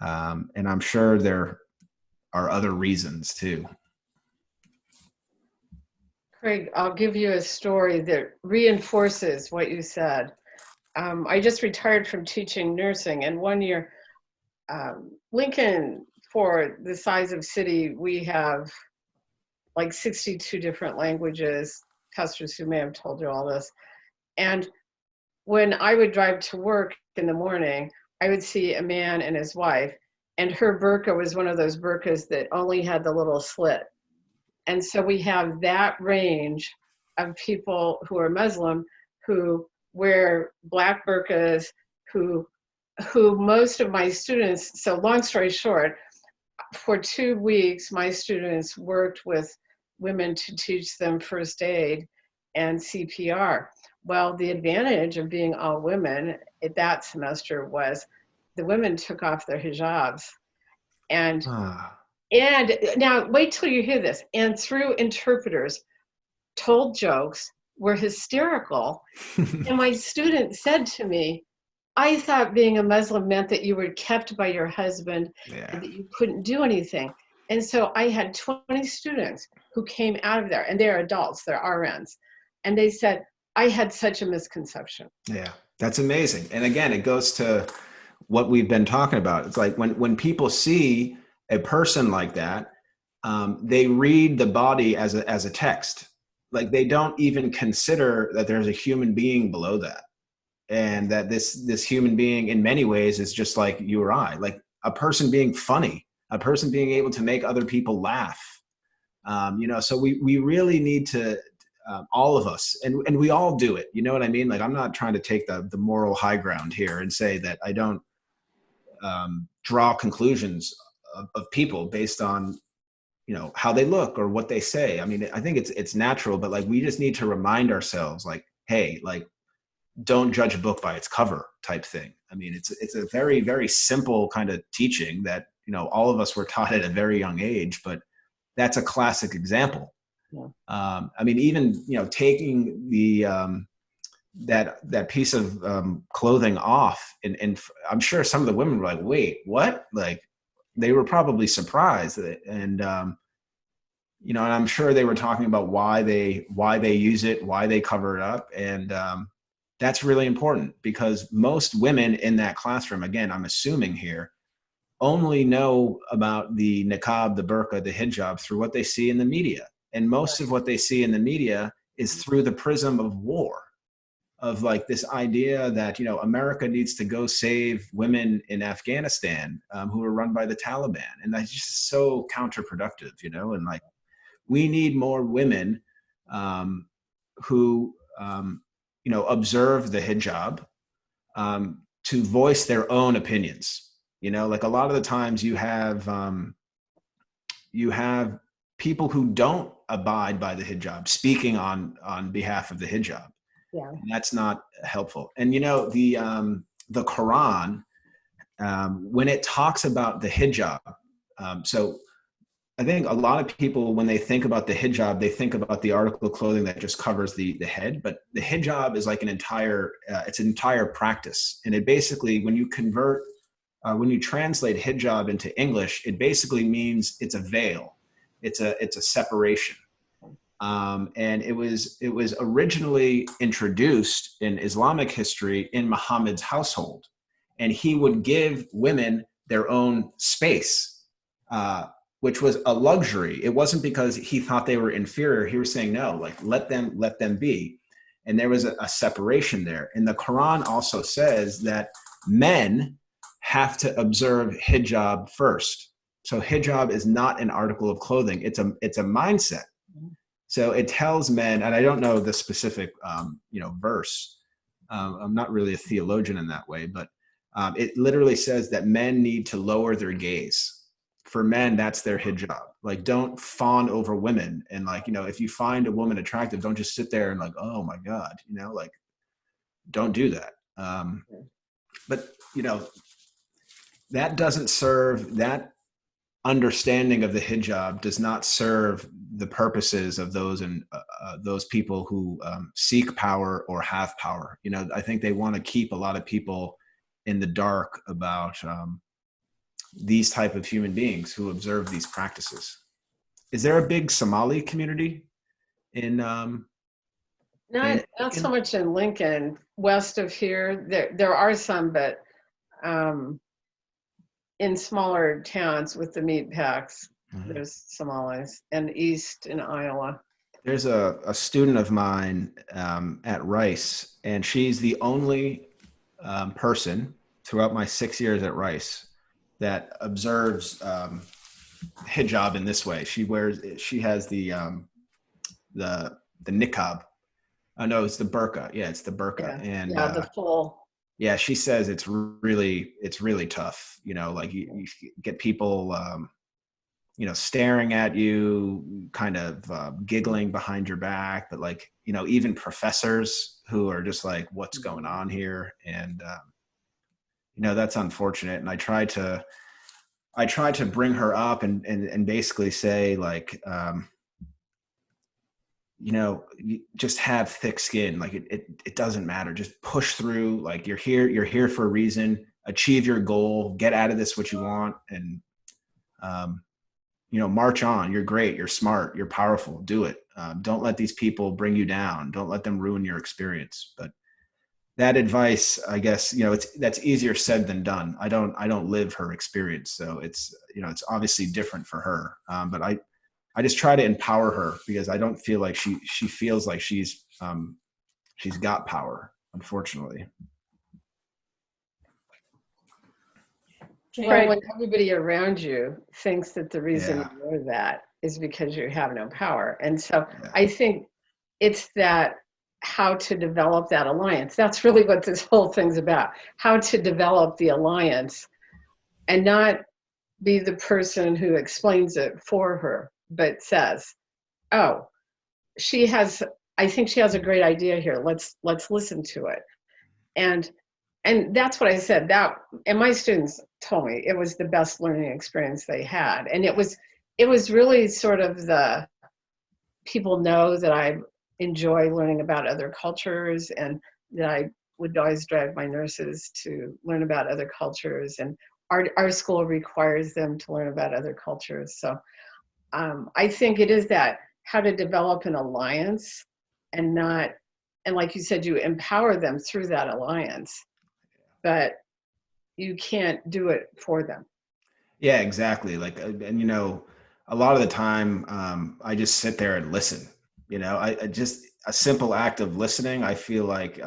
And I'm sure there are other reasons too. Craig, I'll give you a story that reinforces what you said. I just retired from teaching nursing, and one year, Lincoln, for the size of city, we have like 62 different languages. Pastors who may have told you all this. And when I would drive to work in the morning, I would see a man and his wife, and her burqa was one of those burqas that only had the little slit. And so we have that range of people who are Muslim who wear black burqas, who most of my students, so long story short, for 2 weeks, my students worked with women to teach them first aid and CPR. Well, the advantage of being all women at that semester was the women took off their hijabs. And now wait till you hear this. And through interpreters, told jokes, were hysterical. And my student said to me, I thought being a Muslim meant that you were kept by your husband and that you couldn't do anything. And so I had 20 students who came out of there, and they're adults, they're RNs. And they said, I had such a misconception. Yeah, that's amazing. And again, it goes to what we've been talking about. It's like when people see a person like that, they read the body as a text. Like they don't even consider that there's a human being below that. And that this human being in many ways is just like you or I, like a person being funny, a person being able to make other people laugh. So we really need to, all of us, and we all do it. You know what I mean? Like I'm not trying to take the moral high ground here and say that I don't draw conclusions of people based on, how they look or what they say. I mean, I think it's natural, but like we just need to remind ourselves like, hey, like, don't judge a book by its cover type thing. I mean, it's a very, very simple kind of teaching that, all of us were taught at a very young age, but that's a classic example. Yeah. I mean, even, taking the, that piece of clothing off and I'm sure some of the women were like, wait, what? Like they were probably surprised and I'm sure they were talking about why they use it, why they cover it up. And, that's really important because most women in that classroom, again, I'm assuming here, only know about the niqab, the burqa, the hijab through what they see in the media. And most of what they see in the media is through the prism of war, of like this idea that, America needs to go save women in Afghanistan who are run by the Taliban. And that's just so counterproductive, and like we need more women who, observe the hijab to voice their own opinions. Like a lot of the times you have people who don't abide by the hijab speaking on behalf of the hijab. Yeah. And that's not helpful. And the Quran, when it talks about the hijab, so I think a lot of people, when they think about the hijab, they think about the article of clothing that just covers the head. But the hijab is like it's an entire practice. And it basically, when you translate hijab into English, it basically means it's a veil. It's a separation. And it was originally introduced in Islamic history in Muhammad's household. And he would give women their own space, which was a luxury. It wasn't because he thought they were inferior. He was saying, no, like let them be. And there was a separation there. And the Quran also says that men have to observe hijab first. So hijab is not an article of clothing. It's a mindset. So it tells men, and I don't know the specific, verse. I'm not really a theologian in that way, but it literally says that men need to lower their gaze. For men, that's their hijab. Like, don't fawn over women. And like, if you find a woman attractive, don't just sit there and like, oh my God, like, don't do that. But, that doesn't serve, that understanding of the hijab does not serve the purposes of those in those people who seek power or have power. You know, I think they want to keep a lot of people in the dark about these type of human beings who observe these practices. Is there a big Somali community in? Not so much in Lincoln. West of here, there are some, but in smaller towns with the meat packs, there's Somalis, and east in Iowa. There's a student of mine at Rice, and she's the only person throughout my 6 years at Rice that observes hijab in this way. She has the niqab. Oh no, it's the burqa. Yeah, it's the burqa. Yeah. And the full. Yeah, she says it's really tough. You know, like you get people, you know, staring at you, kind of giggling behind your back, but like, you know, even professors who are just like, what's going on here? And, you know, that's unfortunate. And I try to bring her up and basically say like, you know, you just have thick skin. Like it doesn't matter. Just push through. Like you're here for a reason. Achieve your goal. Get out of this what you want, and you know, march on. You're great. You're smart. You're powerful. Do it. Don't let these people bring you down. Don't let them ruin your experience. But that advice, I guess, you know, that's easier said than done. I don't live her experience, so it's, you know, it's obviously different for her. But I just try to empower her because I don't feel like she feels like she's got power, unfortunately. Well, when everybody around you thinks that the reason Yeah. you're that is because you have no power. And so I think it's that how to develop that alliance. That's really what this whole thing's about. How to develop the alliance and not be the person who explains it for her, but says, oh, I think she has a great idea here. Let's listen to it. And that's what I said. And my students told me it was the best learning experience they had. And it was really sort of the people know that I enjoy learning about other cultures, and that I would always drive my nurses to learn about other cultures. And our school requires them to learn about other cultures. So I think it is that how to develop an alliance and like you said, you empower them through that alliance, but you can't do it for them. Yeah, exactly. Like, and you know, a lot of the time, I just sit there and listen. You know, I just a simple act of listening, I feel like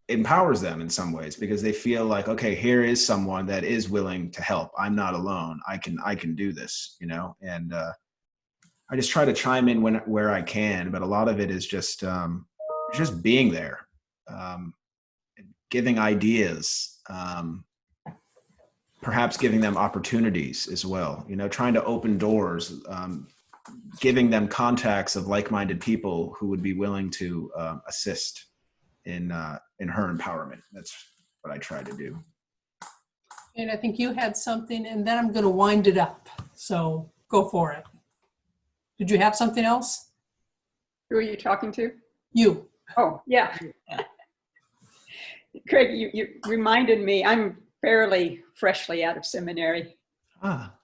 empowers them in some ways, because they feel like, okay, here is someone that is willing to help. I'm not alone. I can do this. You know, and I just try to chime in where I can, but a lot of it is just being there, giving ideas. Perhaps giving them opportunities as well, you know, trying to open doors, giving them contacts of like-minded people who would be willing to assist in her empowerment. That's what I try to do. And I think you had something, and then I'm going to wind it up. So go for it. Did you have something else? Who are you talking to? You. Oh, yeah. Craig, you reminded me, I'm fairly freshly out of seminary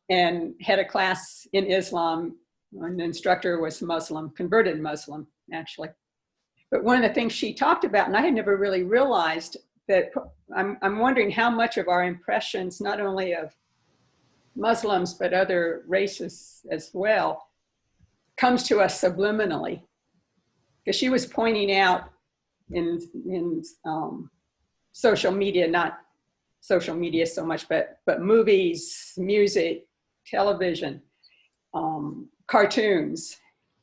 and had a class in Islam. An instructor was Muslim, converted Muslim, actually. But one of the things she talked about, and I had never really realized, that I'm wondering how much of our impressions, not only of Muslims, but other races as well, comes to us subliminally. Because she was pointing out in social media, not social media so much, but movies, music, television, cartoons,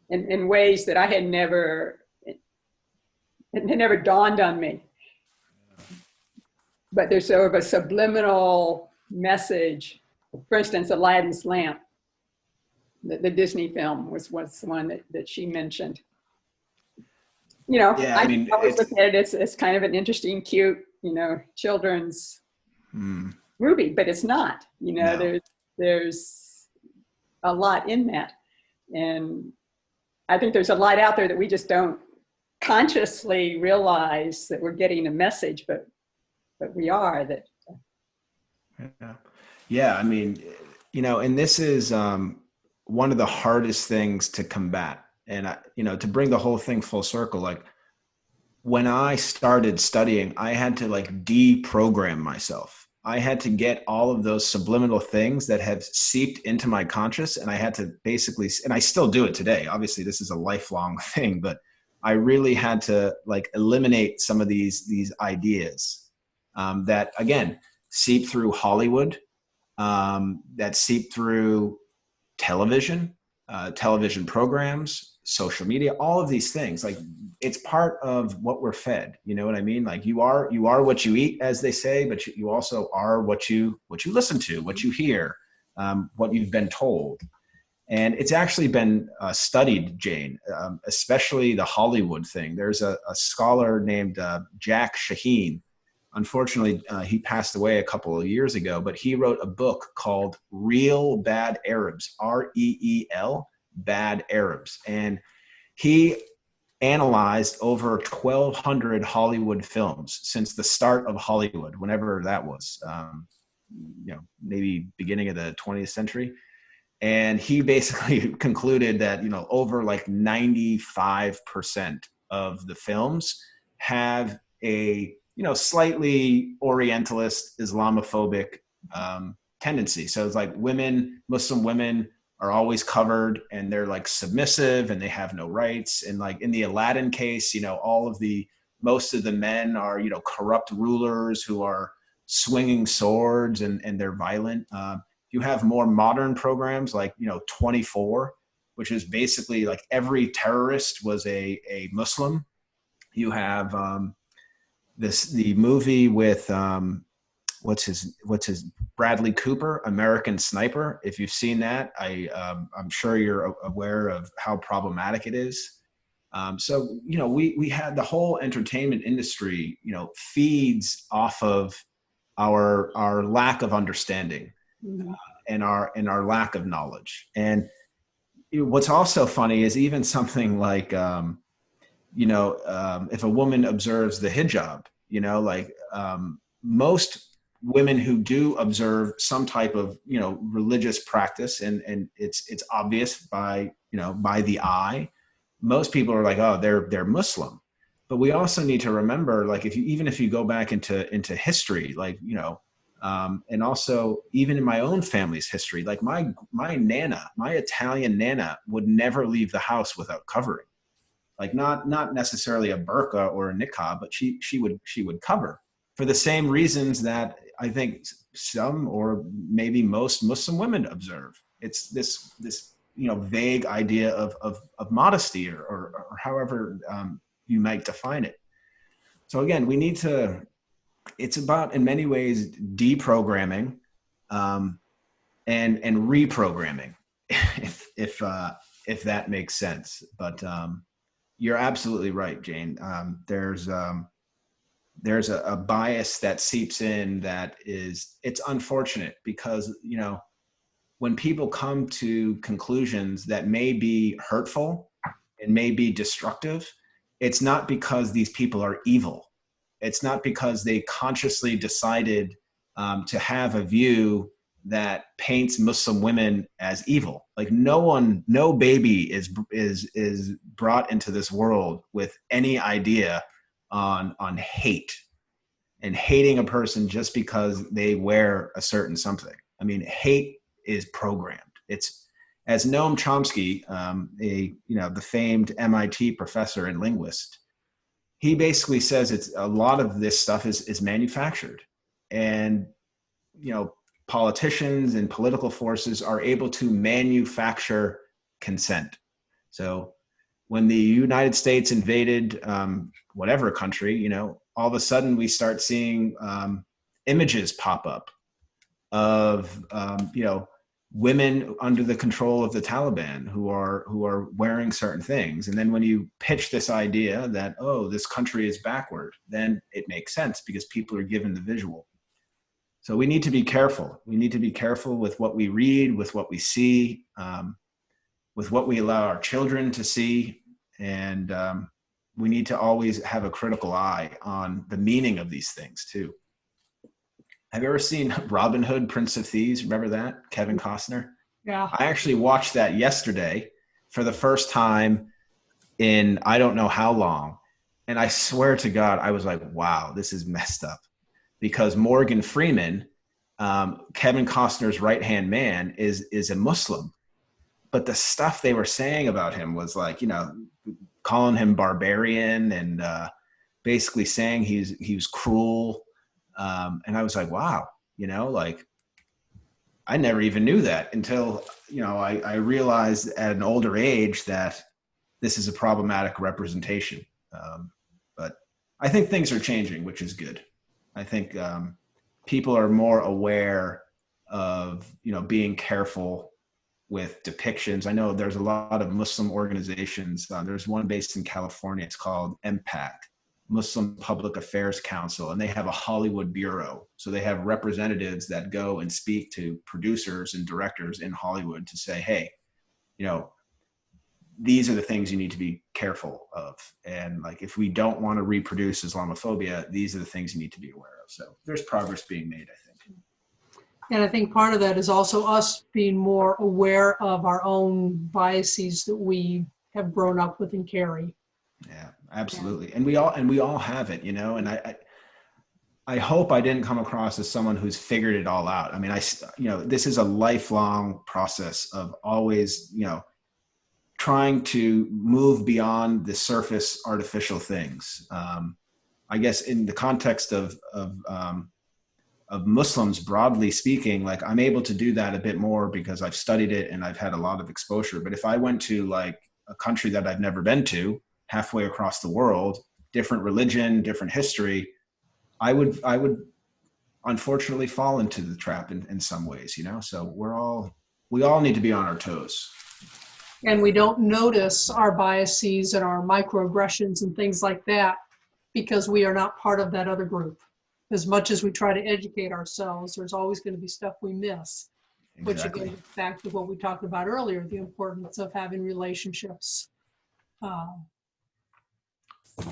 in ways that it had never dawned on me. But there's sort of a subliminal message. For instance, Aladdin's lamp, the Disney film was the one that she mentioned. You know, Yeah, I always look at it as kind of an interesting, cute, you know, children's movie, but it's not. You know, there's a lot in that, and I think there's a light out there that we just don't consciously realize that we're getting a message, but we are. That. Yeah. I mean, and this is one of the hardest things to combat. And, to bring the whole thing full circle, like when I started studying, I had to like deprogram myself. I had to get all of those subliminal things that have seeped into my conscious, and I had to basically, and I still do it today. Obviously, this is a lifelong thing, but I really had to like eliminate some of these ideas that, again, seep through Hollywood, that seep through television, television programs, social media, all of these things. Like it's part of what we're fed. You know what I mean? Like you are what you eat, as they say, but you also are what you listen to, what you hear, what you've been told. And it's actually been studied, Jane, especially the Hollywood thing. There's a scholar named Jack Shaheen. Unfortunately, he passed away a couple of years ago, but he wrote a book called Real Bad Arabs, REEL, Bad Arabs. And he analyzed over 1,200 Hollywood films since the start of Hollywood, whenever that was, maybe beginning of the 20th century. And he basically concluded that, over like 95% of the films have a, slightly Orientalist, Islamophobic tendency. So it's like Muslim women are always covered and they're like submissive and they have no rights. And like in the Aladdin case, most of the men are, corrupt rulers who are swinging swords and they're violent. You have more modern programs like, 24, which is basically like every terrorist was a Muslim. You have the movie with what's his Bradley Cooper, American Sniper. If you've seen that, I'm sure you're aware of how problematic it is. So we had the whole entertainment industry, feeds off of our lack of understanding. Mm-hmm. And our lack of knowledge. And what's also funny is even something like, if a woman observes the hijab, most women who do observe some type of, religious practice and it's obvious by the eye, most people are like, oh, they're Muslim. But we also need to remember, like, if you go back into history, like, and also even in my own family's history, like my Nana, my Italian Nana would never leave the house without covering, like not necessarily a burqa or a niqab, but she would cover for the same reasons that I think some or maybe most Muslim women observe. It's this vague idea of modesty or however you might define it. So again, we need to. It's about, in many ways, deprogramming and reprogramming, if that makes sense. But you're absolutely right, Jane. There's a bias that seeps in that it's unfortunate because when people come to conclusions that may be hurtful and may be destructive, it's not because these people are evil. It's not because they consciously decided to have a view that paints Muslim women as evil. Like no baby is brought into this world with any idea on hate and hating a person just because they wear a certain something. I mean, hate is programmed. It's, as Noam Chomsky, the famed MIT professor and linguist, he basically says it's a lot of this stuff is manufactured, and politicians and political forces are able to manufacture consent. So when the United States invaded whatever country, all of a sudden we start seeing images pop up of women under the control of the Taliban who are wearing certain things. And then when you pitch this idea that, oh, this country is backward, then it makes sense because people are given the visual. So we need to be careful. We need to be careful with what we read, with what we see. with what we allow our children to see. And we need to always have a critical eye on the meaning of these things too. Have you ever seen Robin Hood, Prince of Thieves? Remember that? Kevin Costner? Yeah. I actually watched that yesterday for the first time in I don't know how long. And I swear to God, I was like, wow, this is messed up. Because Morgan Freeman, Kevin Costner's right-hand man, is a Muslim. But the stuff they were saying about him was like, you know, calling him barbarian and basically saying he was cruel. And I was like, wow, you know, like I never even knew that until, you know, I realized at an older age that this is a problematic representation. But I think things are changing, which is good. I think people are more aware of, you know, being careful with depictions. I know there's a lot of Muslim organizations. There's one based in California. It's called MPAC, Muslim Public Affairs Council, and they have a Hollywood bureau. So they have representatives that go and speak to producers and directors in Hollywood to say, hey, you know, these are the things you need to be careful of. And like, if we don't want to reproduce Islamophobia, these are the things you need to be aware of. So there's progress being made, I think. And I think part of that is also us being more aware of our own biases that we have grown up with and carry. Yeah, absolutely. And we all have it, you know, and I hope I didn't come across as someone who's figured it all out. I mean, you know, this is a lifelong process of always, you know, trying to move beyond the surface artificial things. I guess in the context of Muslims, broadly speaking, like I'm able to do that a bit more because I've studied it and I've had a lot of exposure. But if I went to like a country that I've never been to, halfway across the world, different religion, different history, I would unfortunately fall into the trap in some ways, you know? So we all need to be on our toes. And we don't notice our biases and our microaggressions and things like that because we are not part of that other group. As much as we try to educate ourselves, there's always going to be stuff we miss. Exactly. Which again, gets back to what we talked about earlier, the importance of having relationships,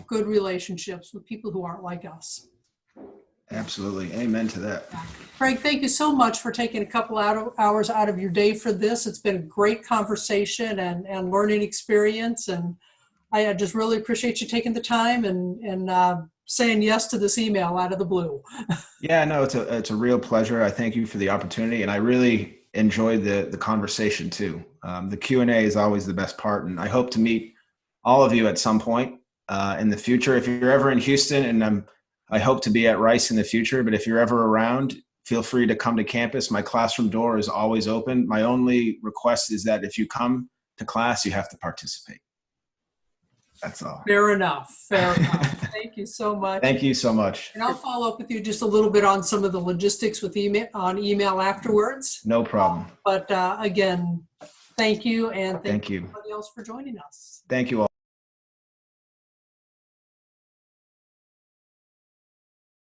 good relationships with people who aren't like us. Absolutely. Amen to that. Craig, thank you so much for taking a couple hours out of your day for this. It's been a great conversation and learning experience. And I just really appreciate you taking the time and saying yes to this email out of the blue. Yeah, no, it's a real pleasure. I thank you for the opportunity. And I really enjoyed the conversation too. The Q&A is always the best part. And I hope to meet all of you at some point in the future. If you're ever in Houston, and I hope to be at Rice in the future, but if you're ever around, feel free to come to campus. My classroom door is always open. My only request is that if you come to class, you have to participate. That's all. Fair enough. Fair enough. Thank you so much. Thank you so much. And I'll follow up with you just a little bit on some of the logistics with email afterwards. No problem. But again, thank you. And thank you you. everybody else for joining us. Thank you all.